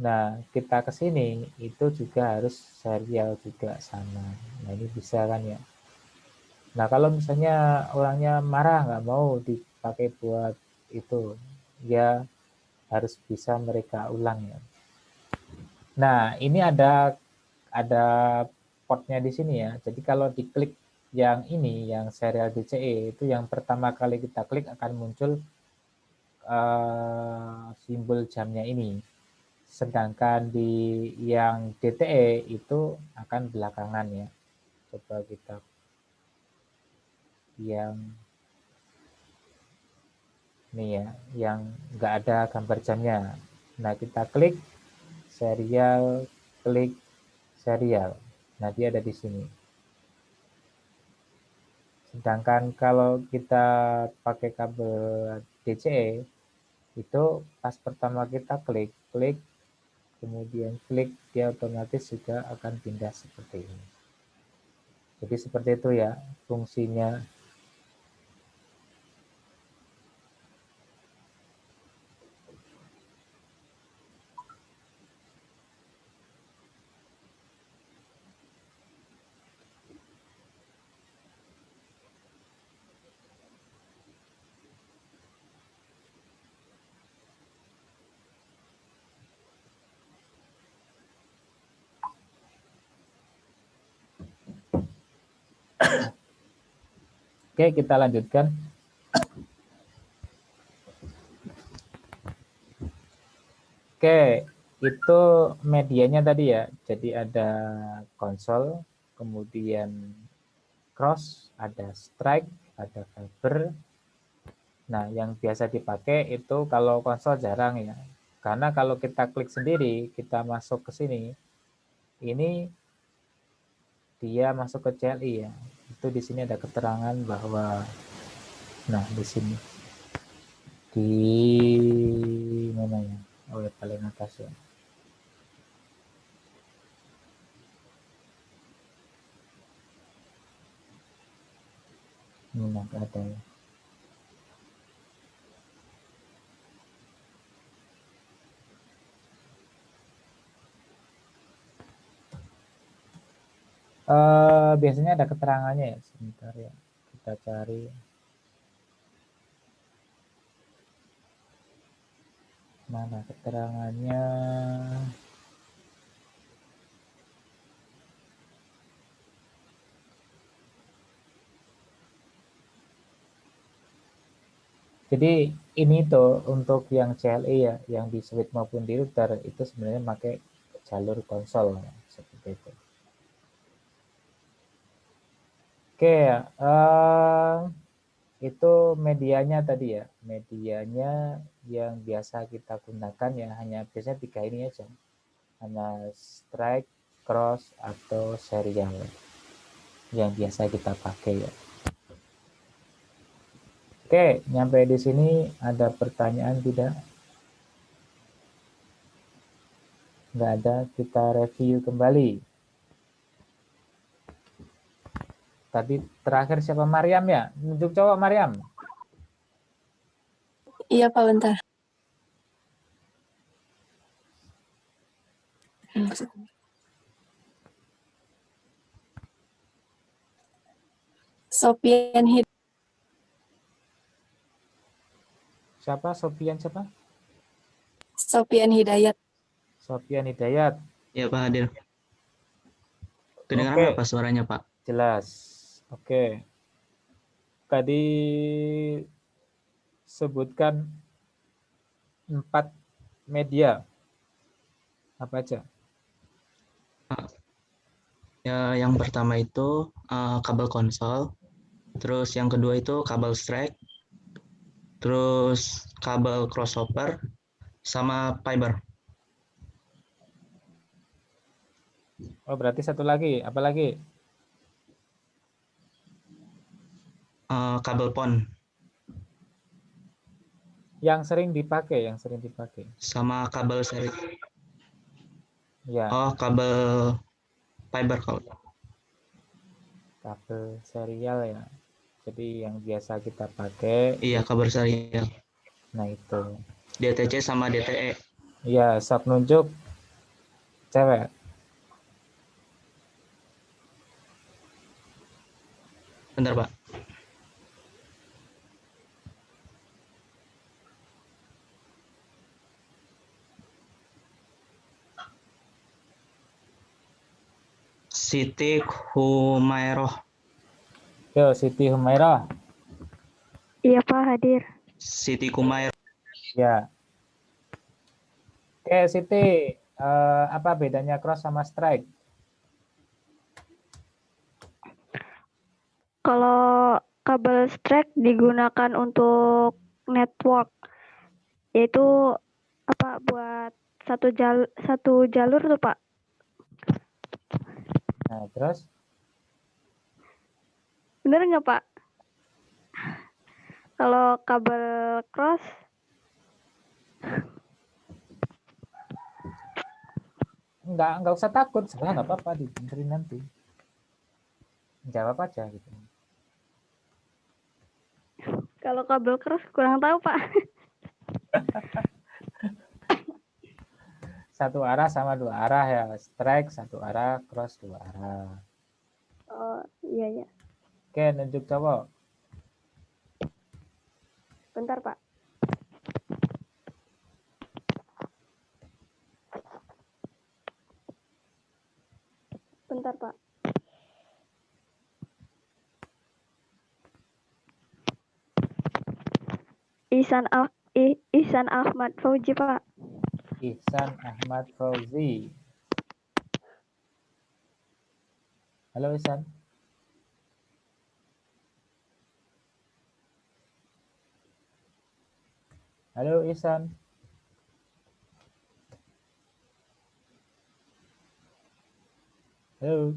Nah, kita ke sini itu juga harus serial juga sama. Nah, ini bisa kan ya. Nah, kalau misalnya orangnya marah nggak mau dipakai buat itu, ya harus bisa mereka ulang ya. Nah, ini ada portnya di sini ya. Jadi kalau diklik yang ini, yang serial DCE, itu yang pertama kali kita klik akan muncul simbol jamnya ini. Sedangkan di yang DTE itu akan belakangan ya. Coba kita yang ini ya, yang nggak ada gambar jamnya. Nah, kita klik serial, klik serial. Nah, dia ada di sini. Sedangkan kalau kita pakai kabel DCE, itu pas pertama kita klik, kemudian klik, dia otomatis juga akan pindah seperti ini. Jadi seperti itu ya fungsinya. Oke, kita lanjutkan. Oke, itu medianya tadi ya. Jadi ada konsol, kemudian cross, ada strike, ada fiber. Nah, yang biasa dipakai itu kalau konsol jarang ya. Karena kalau kita klik sendiri, kita masuk ke sini, ini dia masuk ke CLI ya. Itu di sini ada keterangan bahwa, nah di sini di mana ya? Oh ya paling atas ya. Ini nggak ada ya. Biasanya ada keterangannya ya. Sebentar ya, kita cari. Mana keterangannya? Jadi ini tuh untuk yang CLI ya, yang di switch maupun di router itu sebenarnya pakai jalur konsol ya, seperti itu. Oke, itu medianya tadi ya, medianya yang biasa kita gunakan ya hanya biasanya 3 ini aja, hanya strike, cross atau serial yang biasa kita pakai ya. Oke, nyampe di sini ada pertanyaan tidak? Nggak ada, kita review kembali. Tadi terakhir siapa? Mariam ya? Nunjuk cowok Mariam. Iya Pak, bentar. Sopian Siapa? Sofian siapa? Hidayat. Sofian Hidayat. Ya Pak Hadir. Kedengaran Oke. apa suaranya Pak? Jelas. Oke. Tadi sebutkan 4 media. Apa aja? Ya, yang pertama itu kabel konsol, terus yang kedua itu kabel strike, terus kabel crossover, sama fiber. Oh, berarti satu lagi. Apa lagi? Kabel PON Yang sering dipakai, yang sering dipakai. sama kabel seri. Ya, Oh, kabel fiber kalau. kabel serial ya. Jadi yang biasa kita pakai, Iya, kabel serial. nah itu. DTC sama DTE. Ya, sok nunjuk cewek. Bentar, Pak. Siti Humairoh. Yo, Siti Humairah. Iya Pak, hadir. Siti Kumair. Ya. Oke, Siti. Apa bedanya cross sama strike? Kalau kabel strike digunakan untuk network, yaitu apa buat satu jalur tuh Pak. Nah, terus? Bener nggak Pak? Kalau kabel cross, Enggak usah takut. Sebenarnya enggak apa-apa, dibenerin nanti. Jawab aja gitu. kalau kabel cross kurang tahu Pak. Satu arah sama dua arah ya. Strike satu arah, cross dua arah. Oh iya ya. Oke, nunjuk cowok. Bentar Pak. Bentar Pak. Ihsan Ahmad Fauji Pak. Ihsan Ahmad Fauzi. Halo Ihsan. Halo Ihsan. Halo.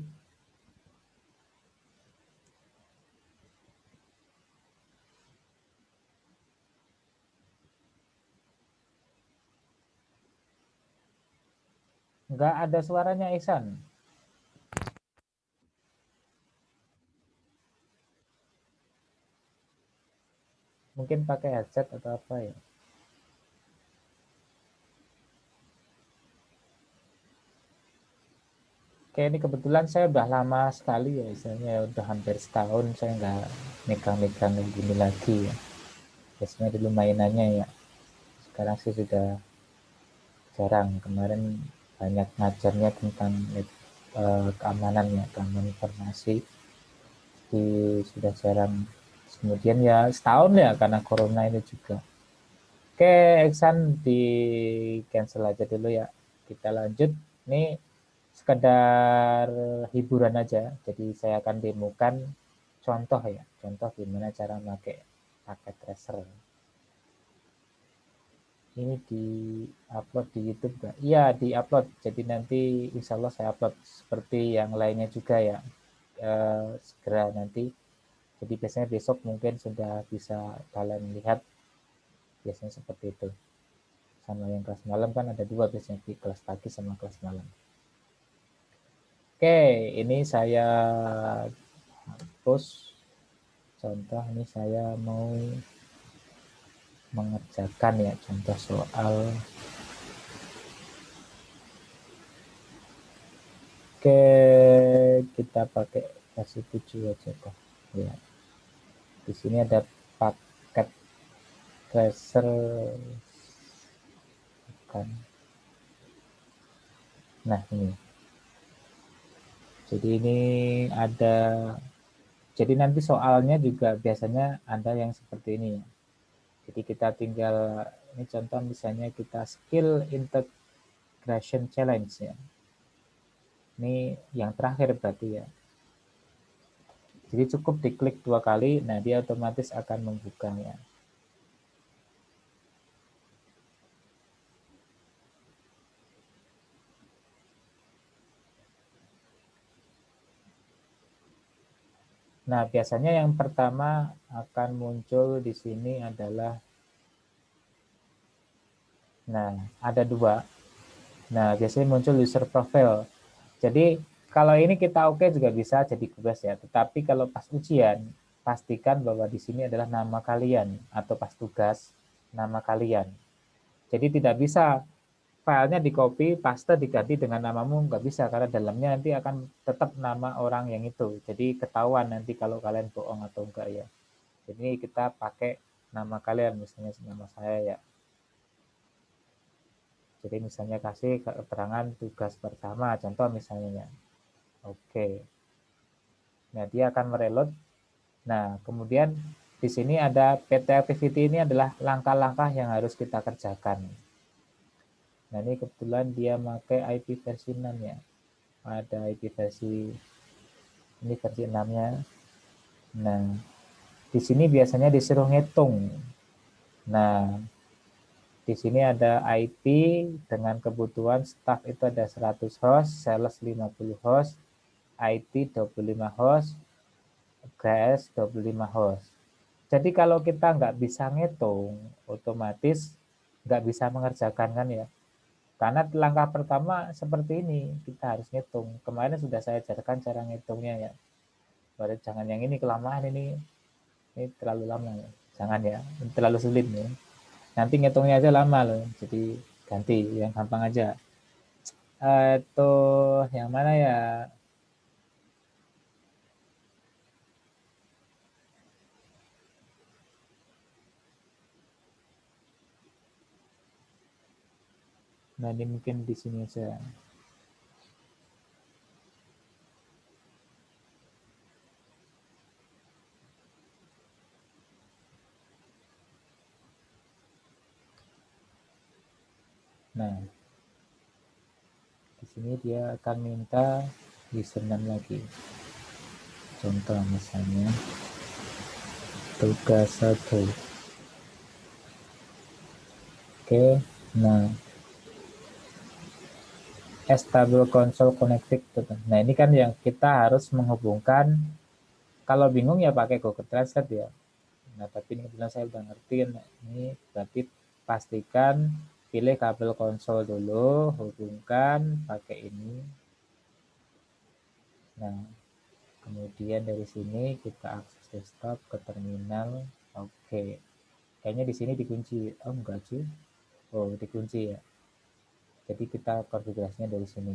Enggak ada suaranya Ihsan. Mungkin pakai headset atau apa ya. Oke, ini kebetulan saya udah lama sekali ya, misalnya udah hampir setahun saya nggak megang-megang kayak gini lagi ya. Biasanya dulu mainannya ya. Sekarang sih sudah jarang. Kemarin banyak ngajarnya tentang keamanan ya, keamanan informasi. Jadi sudah jarang. Kemudian ya setahun ya karena corona ini juga. Oke, Eksan di cancel aja dulu ya. Kita lanjut. Ini sekedar hiburan aja. Jadi saya akan demokan contoh ya. Contoh gimana cara pakai paket tracer. Ini di-upload di YouTube nggak? Iya, di-upload. Jadi nanti insya Allah saya upload seperti yang lainnya juga ya. Segera nanti. Jadi biasanya besok mungkin sudah bisa kalian lihat. Biasanya seperti itu. Sama yang kelas malam kan ada dua biasanya, di kelas pagi sama kelas malam. Oke, ini saya post contoh. Ini saya mau mengerjakan ya contoh soal. Oke, kita pakai versi 7 aja kok. Ya. Di sini ada paket tracer kan. Nah, ini. Jadi ini ada, jadi nanti soalnya juga biasanya ada yang seperti ini ya. Jadi kita tinggal, ini contoh misalnya kita skill integration challenge ya. Ini yang terakhir berarti ya. Jadi cukup diklik 2 kali, nah dia otomatis akan membukanya. Nah, biasanya yang pertama akan muncul di sini adalah, nah, ada dua. Nah, biasanya muncul user profile. Jadi, kalau ini kita oke juga bisa jadi tugas ya. Tetapi kalau pas ujian, pastikan bahwa di sini adalah nama kalian atau pas tugas nama kalian. Jadi tidak bisa filenya di copy, paste, diganti dengan namamu, nggak bisa karena dalamnya nanti akan tetap nama orang yang itu. Jadi ketahuan nanti kalau kalian bohong atau enggak ya. Jadi kita pakai nama kalian, misalnya nama saya ya. Jadi misalnya kasih keterangan tugas pertama, contoh misalnya. Oke. Nah, dia akan mereload. Nah, kemudian di sini ada PT Activity, ini adalah langkah-langkah yang harus kita kerjakan. Nah, ini kebetulan dia pakai IP versi 6 ya. Ada IP versi, ini versi 6-nya. Nah, di sini biasanya disuruh ngitung. Nah, di sini ada IP dengan kebutuhan staff itu ada 100 host, sales 50 host, IT 25 host, GS 25 host. Jadi kalau kita nggak bisa ngitung, otomatis nggak bisa mengerjakan kan ya. Karena langkah pertama seperti ini, kita harus ngitung. Kemarin sudah saya ajarkan cara ngitungnya ya. Baru jangan yang ini kelamaan ini terlalu lama ya. Jangan ya, terlalu sulit ya. Nanti ngitungnya aja lama loh. Jadi ganti yang gampang aja. Itu yang mana ya? Nah, ini mungkin di sini aja. Nah, di sini dia akan minta username lagi. Contoh misalnya tugas 1. Oke, nah stable console connected. Nah, ini kan yang kita harus menghubungkan. Kalau bingung ya pakai Google Translate ya. Nah, tapi ini kebetulan saya udah ngerti. Nah, ini berarti pastikan pilih kabel konsol dulu, hubungkan pakai ini. Nah, kemudian dari sini kita akses desktop ke terminal. Oke. Kayaknya di sini dikunci. Oh, enggak sih. Oh, dikunci ya. Jadi kita konfigurasinya dari sini.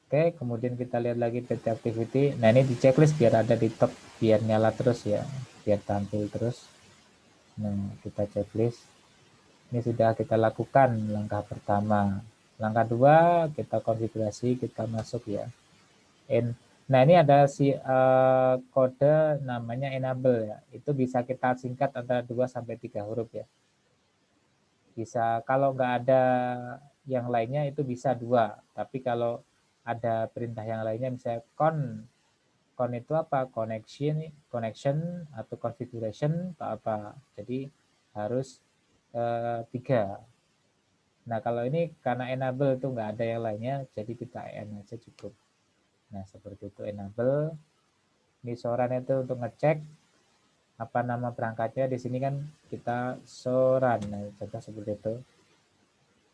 Oke, kemudian kita lihat lagi PT Activity. Nah, ini di checklist biar ada di top, biar nyala terus ya, biar tampil terus. Nah, kita checklist. Ini sudah kita lakukan langkah pertama. Langkah 2, kita konfigurasi, kita masuk ya. Nah, ini ada kode namanya enable ya. Itu bisa kita singkat antara 2 sampai 3 huruf ya. Bisa, kalau nggak ada yang lainnya itu bisa 2. Tapi kalau ada perintah yang lainnya misalnya con itu apa? Connection atau configuration atau apa. Jadi harus 3. Nah, kalau ini karena enable itu nggak ada yang lainnya, jadi kita en aja cukup. Nah, seperti itu enable. Ini soran itu untuk ngecek apa nama perangkatnya. Di sini kan kita soran. Nah, contoh seperti itu.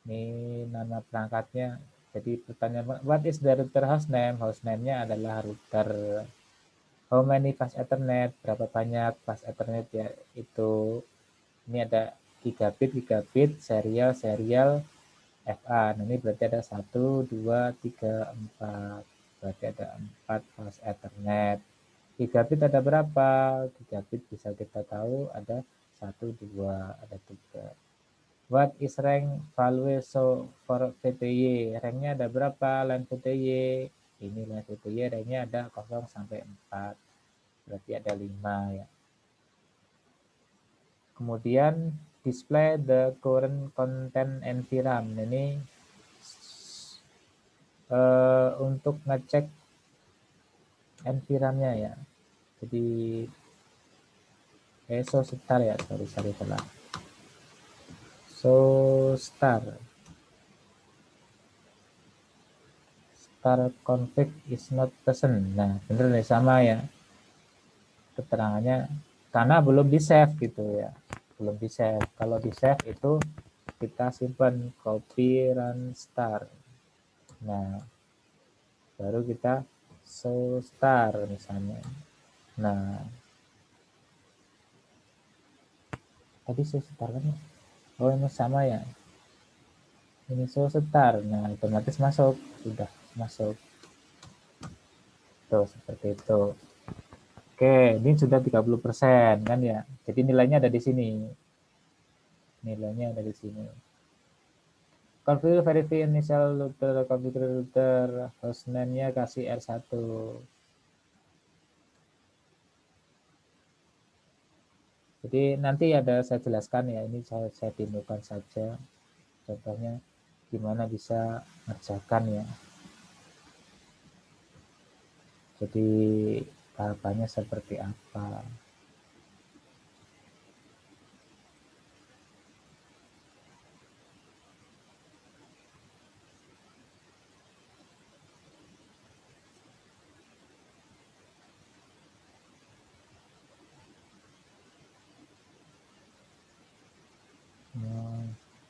Ini nama perangkatnya. Jadi pertanyaan, what is the router hostname? Hostname-nya adalah router. How many fast Ethernet? Berapa banyak fast Ethernet ya? Itu ini ada gigabit, serial, FA. Nah, ini berarti ada 1, 2, 3, 4. Berarti ada 4 fast Ethernet. Gigabit ada berapa? Gigabit bisa kita tahu ada 1, 2, ada 3. What is rank value so for VTY? Ranknya ada berapa? Line VTY. Ini line VTY ranknya ada 0 sampai 4. Berarti ada 5 ya. Kemudian display the current content and VRAM. Ini untuk ngecek NVRAM-nya ya. Jadi sebentar ya, sorry salah. Start config is not present. Nah, bener nih sama ya. keterangannya karena belum di save gitu ya, belum di save. Kalau di save itu kita simpan copy run start. Nah, baru kita show start misalnya. Nah, tadi show start kan? Oh, ini sama ya. Ini show start. Nah, otomatis masuk, sudah masuk. Tuh, seperti itu. Oke, ini sudah 30% kan ya. Jadi nilainya ada di sini. Nilainya ada di sini. Configure verify initial router, configure router, hostname-nya kasih R1. Jadi nanti ada saya jelaskan ya, ini saya demokan saja. Contohnya gimana bisa ngerjakan ya. Jadi tahapannya seperti apa.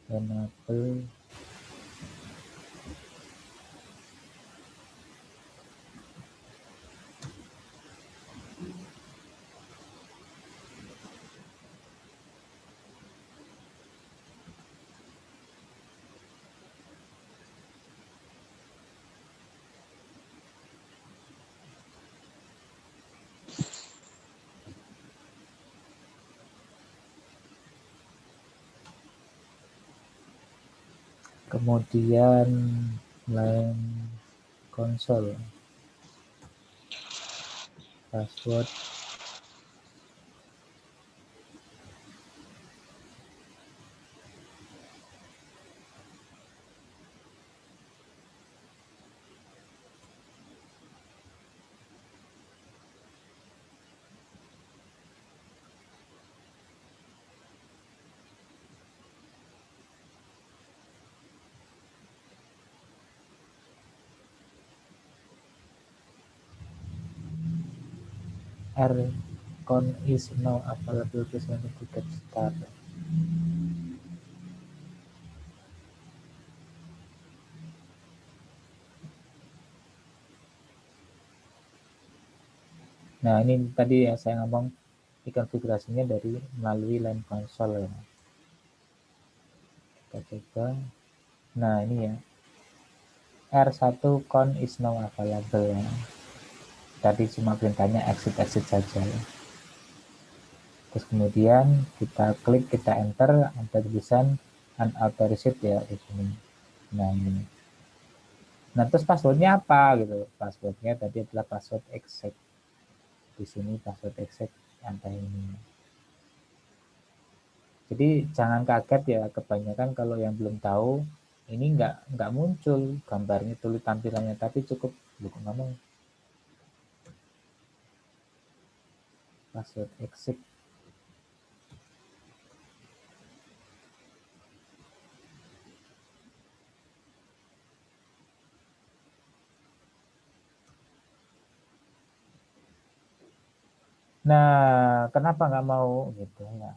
Enable kemudian line console password rcon is now available to send to get started. Nah, ini tadi ya saya ngomong konfigurasinya dari melalui line console ya. Kita coba. Nah, ini ya. R1 con is now available ya. Tadi cuma perintahnya exit saja ya. Terus kemudian kita klik, kita enter, ada tulisan unauthorized ya di sini. Nah, ini. Nah, terus passwordnya apa gitu? Passwordnya tadi adalah password exec. Di sini password exec angka ini. Jadi jangan kaget ya, kebanyakan kalau yang belum tahu ini nggak muncul gambarnya, tulis tampilannya, tapi cukup bukan ngomong password exec. Nah, kenapa nggak mau gitu ya?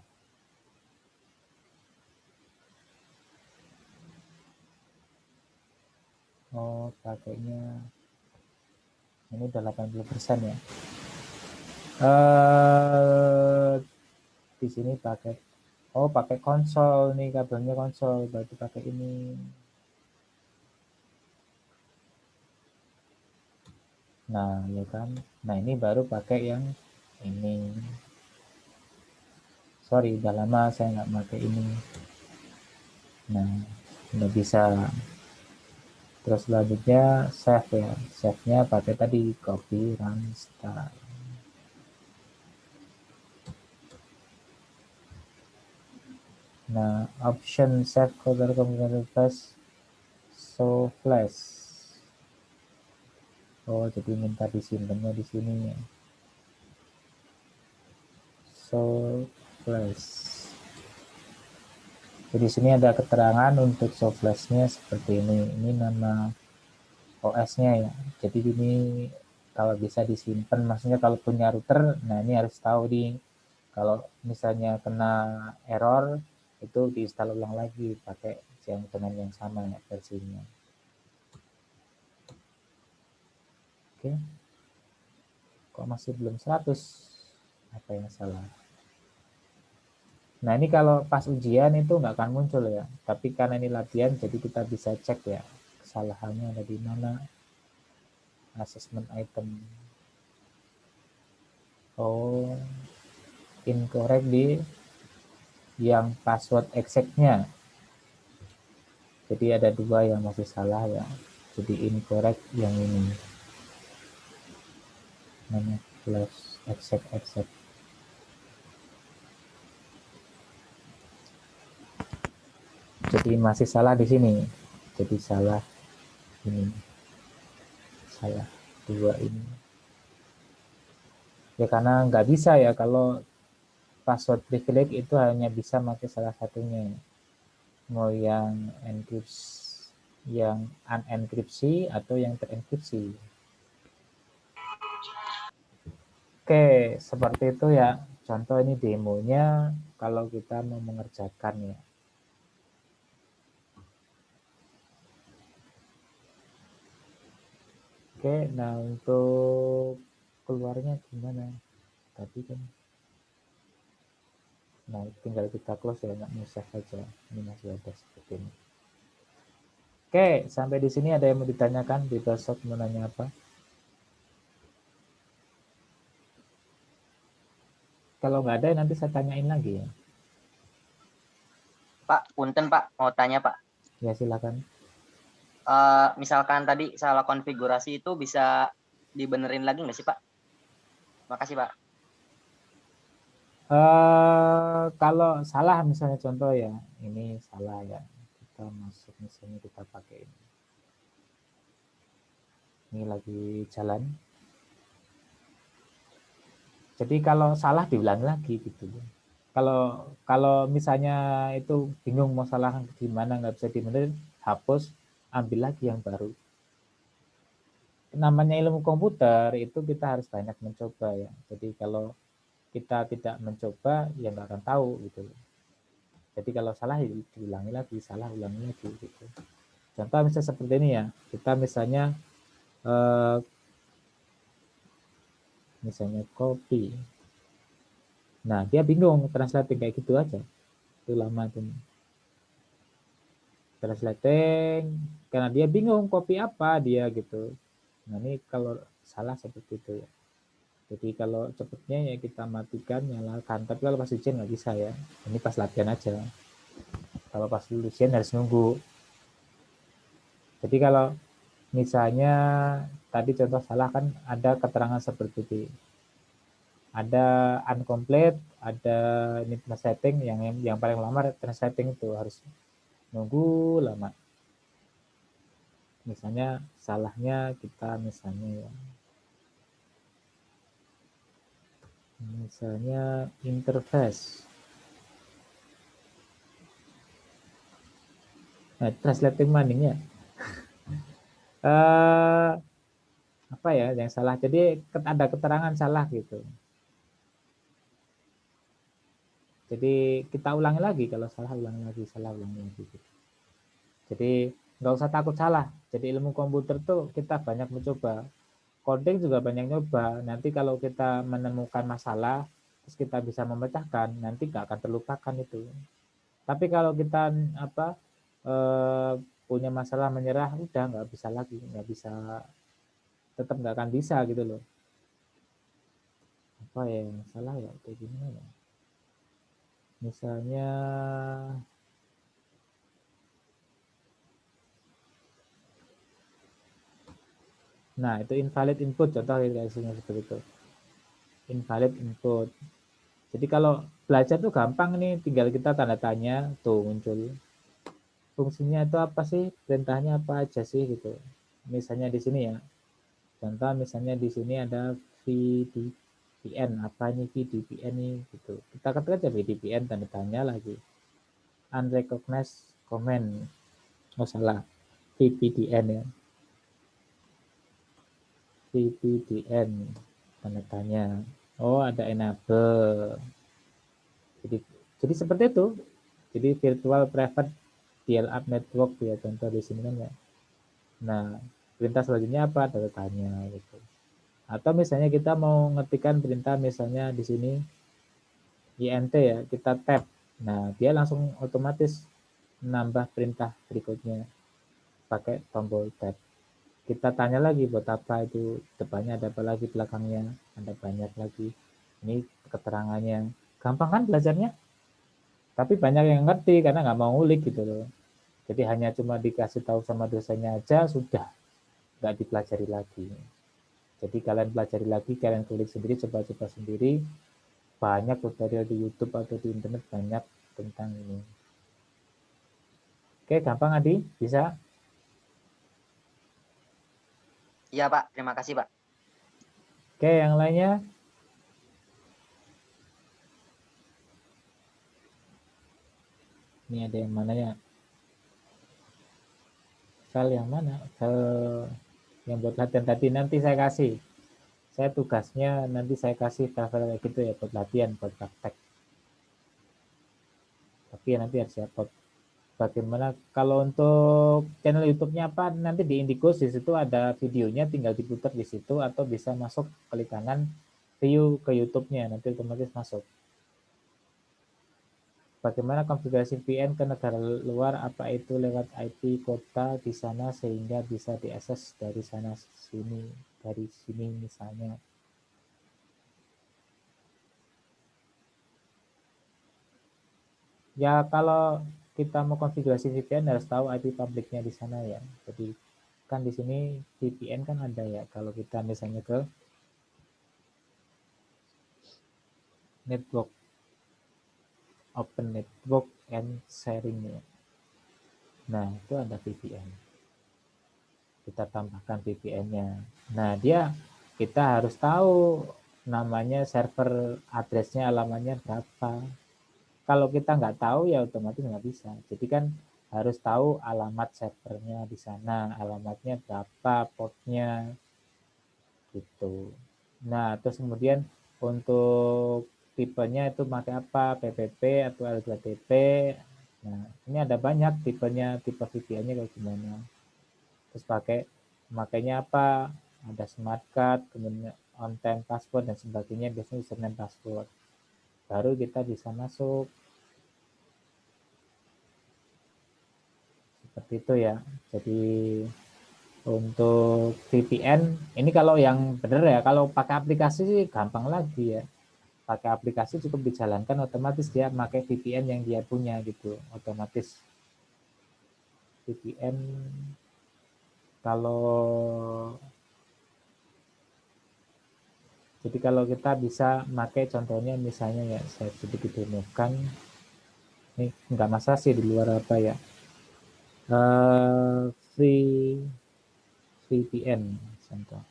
Oh, pakainya ini udah 80% ya. Di sini pakai pakai konsol nih, kabelnya konsol, berarti pakai ini. Nah, ya kan. Nah, ini baru pakai yang ini. Sorry, udah lama saya nggak pakai ini. Nah, udah bisa. Terus selanjutnya save ya. Save-nya pakai tadi copy run start. Nah, option save folder computer flash show flash. Oh, jadi minta disimpannya di sini ya. Show flash. Jadi di sini ada keterangan untuk show flash-nya seperti ini. Ini nama OS-nya ya. Jadi ini kalau bisa disimpan, maksudnya kalau punya router, nah ini harus tahu nih, kalau misalnya kena error, itu diinstal ulang lagi pakai yang dengan yang sama ya, versinya. Oke. Kok masih belum 100? Apa yang salah? Nah ini kalau pas ujian itu nggak akan muncul ya, tapi karena ini latihan, jadi kita bisa cek ya, kesalahannya ada di mana. Assessment item. Oh, incorrect di yang password exact-nya. Jadi ada 2 yang masih salah ya. Jadi incorrect yang ini. Namanya plus exact. Jadi masih salah di sini. Jadi salah ini. Salah 2 ini. Ya karena nggak bisa ya kalau password privilege itu hanya bisa pakai salah satunya. Mau yang enkripsi, yang unenkripsi atau yang terenkripsi. Oke, seperti itu ya. Contoh ini demonya kalau kita mau mengerjakan ya. Oke, nah untuk keluarnya gimana? Tadi kan, nah tinggal kita close ya, nggak save saja. Ini masih ada seperti ini. Oke, sampai di sini ada yang mau ditanyakan? Di besok mau nanya apa? Kalau nggak ada, nanti saya tanyain lagi ya. Pak, punten Pak, mau tanya Pak. Ya silakan. Misalkan tadi salah konfigurasi itu bisa dibenerin lagi nggak sih Pak? Makasih Pak. Kalau salah misalnya contoh ya, ini salah ya. Kita masuk misalnya kita pakai ini. Ini lagi jalan. Jadi kalau salah diulang lagi gitu. Kalau misalnya itu bingung mau salah gimana, nggak bisa dibenerin, hapus, ambil lagi yang baru. Namanya ilmu komputer itu kita harus banyak mencoba ya. Jadi kalau kita tidak mencoba ya nggak akan tahu gitu. Jadi kalau salah diulangi lagi, salah ulangi lagi gitu. Contoh misalnya seperti ini ya, kita misalnya copy. Nah dia bingung translating kayak gitu aja, itu lama tuh. Translating karena dia bingung copy apa dia gitu. Nah ini kalau salah seperti itu ya. Jadi kalau cepetnya ya kita matikan, nyalakan. Tapi kalau pas ujian nggak bisa ya. Ini pas latihan aja. Kalau pas ujian harus nunggu. Jadi kalau misalnya tadi contoh salah kan ada keterangan seperti ini. Ada uncomplete, ada need setting, yang paling lama translating itu harus nunggu lama. Misalnya salahnya kita misalnya interface. Nah, translating maningnya apa ya yang salah? Jadi ada keterangan salah gitu. Jadi kita ulangi lagi, kalau salah ulangi lagi, salah ulangi lagi. Gitu. Jadi nggak usah takut salah. Jadi ilmu komputer tuh kita banyak mencoba. Coding juga banyak nyoba. Nanti kalau kita menemukan masalah, terus kita bisa memecahkan, nanti nggak akan terlupakan itu. Tapi kalau kita punya masalah menyerah, udah nggak bisa lagi, nggak bisa, tetap nggak akan bisa gitu loh. Apa ya yang salah ya kayak gimana ya? Misalnya nah itu invalid input, contoh hasilnya seperti itu, invalid input. Jadi kalau belajar tuh gampang nih, tinggal kita tanda tanya tuh muncul fungsinya itu apa sih, perintahnya apa aja sih gitu. Misalnya di sini ya, contoh misalnya di sini ada VDPN, apa ini VDPN nih gitu, kita ketik aja VDPN tanda tanya lagi, unrecognized comment, oh salah, VPDN ya. VPDN tanda tanya. Oh, ada enable. Jadi seperti itu. Jadi virtual private dial-up network ya, contoh di sini kan ya. Nah, perintah selanjutnya apa? Tanda tanya gitu. Atau misalnya kita mau ngetikkan perintah misalnya di sini INT ya, kita tab. Nah, dia langsung otomatis menambah perintah berikutnya pakai tombol tab. Kita tanya lagi buat apa itu, depannya ada apa lagi, belakangnya ada banyak lagi. Ini keterangannya. Gampang kan belajarnya? Tapi banyak yang ngerti karena nggak mau ngulik gitu loh. Jadi hanya cuma dikasih tahu sama dosennya aja sudah, nggak dipelajari lagi. Jadi kalian pelajari lagi, kalian kulik sendiri, coba-coba sendiri. Banyak tutorial di YouTube atau di internet banyak tentang ini. Oke, gampang Adi? Bisa? Iya Pak, terima kasih Pak. Oke, yang lainnya? Ini ada yang mana ya? File yang mana? File yang buat latihan tadi nanti saya kasih. Saya tugasnya nanti saya kasih file-file kayak gitu ya buat latihan, buat praktek. Tapi nanti harus upload. Bagaimana kalau untuk channel YouTube-nya apa? Nanti di Indigo di situ ada videonya, tinggal diputar di situ atau bisa masuk klik kanan view ke YouTube-nya, nanti otomatis masuk. Bagaimana konfigurasi VPN ke negara luar, apa itu lewat IP kota di sana sehingga bisa diakses dari sana sini, dari sini misalnya. Ya kalau kita mau konfigurasi VPN harus tahu IP publiknya di sana ya. Jadi kan di sini VPN kan ada ya. Kalau kita misalnya ke network, open network and sharing ya. Nah itu ada VPN. Kita tambahkan VPN-nya. Nah dia kita harus tahu namanya server addressnya, alamatnya berapa. Kalau kita nggak tahu ya otomatis nggak bisa. Jadi kan harus tahu alamat servernya di sana, alamatnya berapa, portnya gitu. Nah terus kemudian untuk tipenya itu pakai apa, PPP atau L2TP. Nah ini ada banyak tipenya, tipe VPN-nya kayak gimana. Terus makanya apa, ada smart card, kemudian on time password dan sebagainya, biasanya username password. Baru kita bisa masuk. Seperti itu ya. Jadi untuk VPN ini kalau yang benar ya, kalau pakai aplikasi sih gampang lagi ya. Pakai aplikasi cukup dijalankan otomatis dia pakai VPN yang dia punya gitu, otomatis. VPN kalau jadi kalau kita bisa pakai contohnya misalnya ya, saya sedikit demokan. Ini nggak masalah sih di luar apa ya. Free VPN contoh.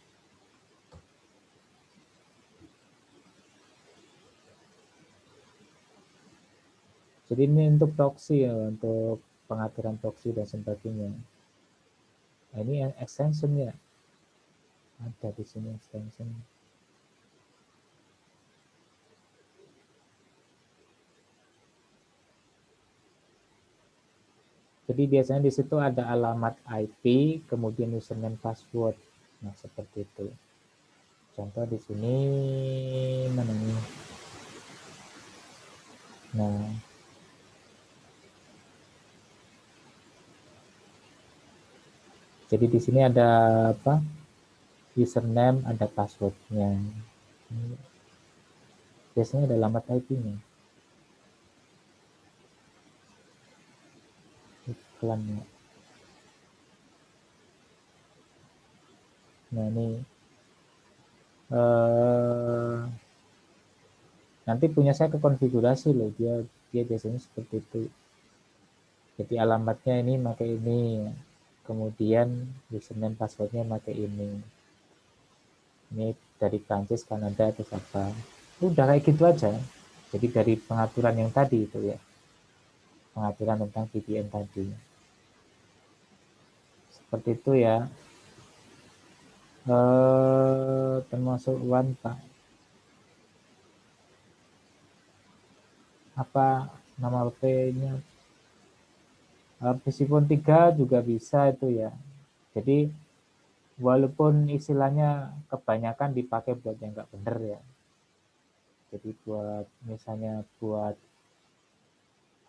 Jadi ini untuk proxy ya, untuk pengaturan proxy dan sebagainya. Nah, ini extension ya. Ada di sini extension. Jadi biasanya di situ ada alamat IP, kemudian username password. Nah, seperti itu. Contoh di sini mana nih? Nah, jadi di sini ada apa? Username, ada passwordnya. Biasanya ada alamat IP-nya. Iklannya. Nah ini nanti punya saya ke konfigurasi loh, dia biasanya seperti itu. Jadi alamatnya ini pakai ini, kemudian username passwordnya pakai ini. Ini dari Prancis, Kanada atau apa. Udah kayak gitu aja. Jadi dari pengaturan yang tadi itu ya, pengaturan tentang VPN tadi. Seperti itu ya. Termasuk one, Pak. Apa nama P-nya? Meskipun 3 juga bisa itu ya. Jadi walaupun istilahnya kebanyakan dipakai buat yang nggak bener ya. Jadi buat misalnya buat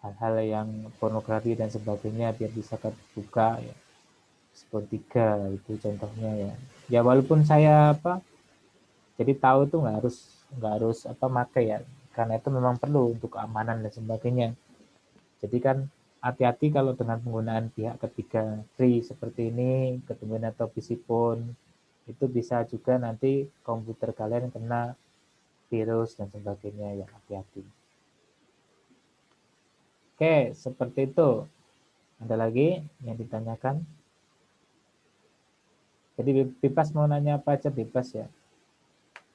hal-hal yang pornografi dan sebagainya biar bisa kebuka ya. Meskipun 3 itu contohnya ya. Ya walaupun saya jadi tahu tuh nggak harus make ya. Karena itu memang perlu untuk keamanan dan sebagainya. Jadi kan hati-hati kalau dengan penggunaan pihak ketiga free seperti ini, kemudian atau PC phone, itu bisa juga nanti komputer kalian kena virus dan sebagainya ya, hati-hati. Oke, seperti itu. Ada lagi yang ditanyakan? Jadi bebas mau nanya apa aja bebas ya.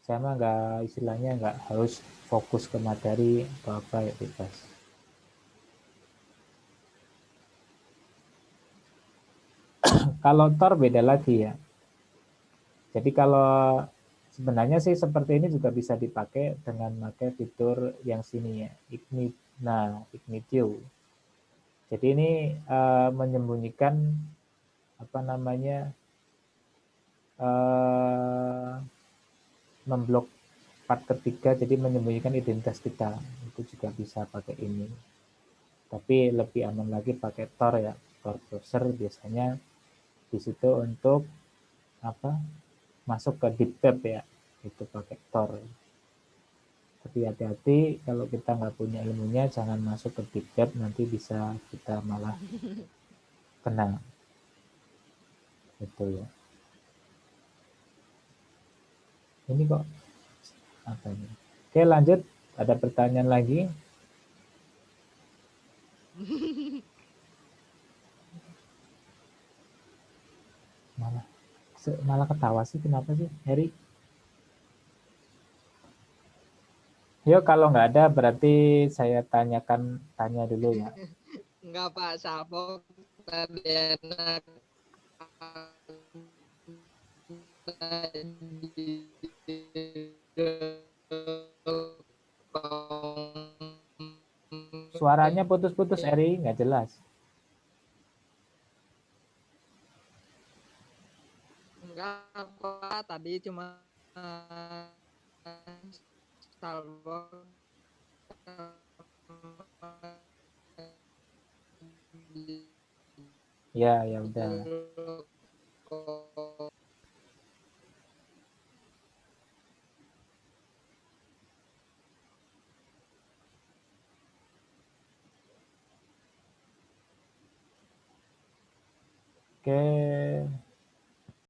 Saya mah istilahnya nggak harus fokus ke materi atau apa ya, bebas. Kalau Tor beda lagi ya. Jadi kalau sebenarnya sih seperti ini juga bisa dipakai dengan pakai fitur yang sini ya, Ignitio. Jadi ini menyembunyikan memblok part ketiga, jadi menyembunyikan identitas kita. Itu juga bisa pakai ini. Tapi lebih aman lagi pakai Tor ya, Tor browser biasanya di situ untuk masuk ke deep web ya, itu pakai Tor. Tapi hati-hati kalau kita nggak punya ilmunya, jangan masuk ke deep web, nanti bisa kita malah kena. Itu ya. Ini kok apa ini? Oke, lanjut. Ada pertanyaan lagi? Malah ketawa sih, kenapa sih, Heri? Yuk, kalau nggak ada berarti saya tanya dulu ya. Enggak Pak, Salvo tadi enak. Suaranya putus-putus, Eri, nggak jelas. Enggak Pak, tadi cuma Salvo. Ya, ya udah. Oke,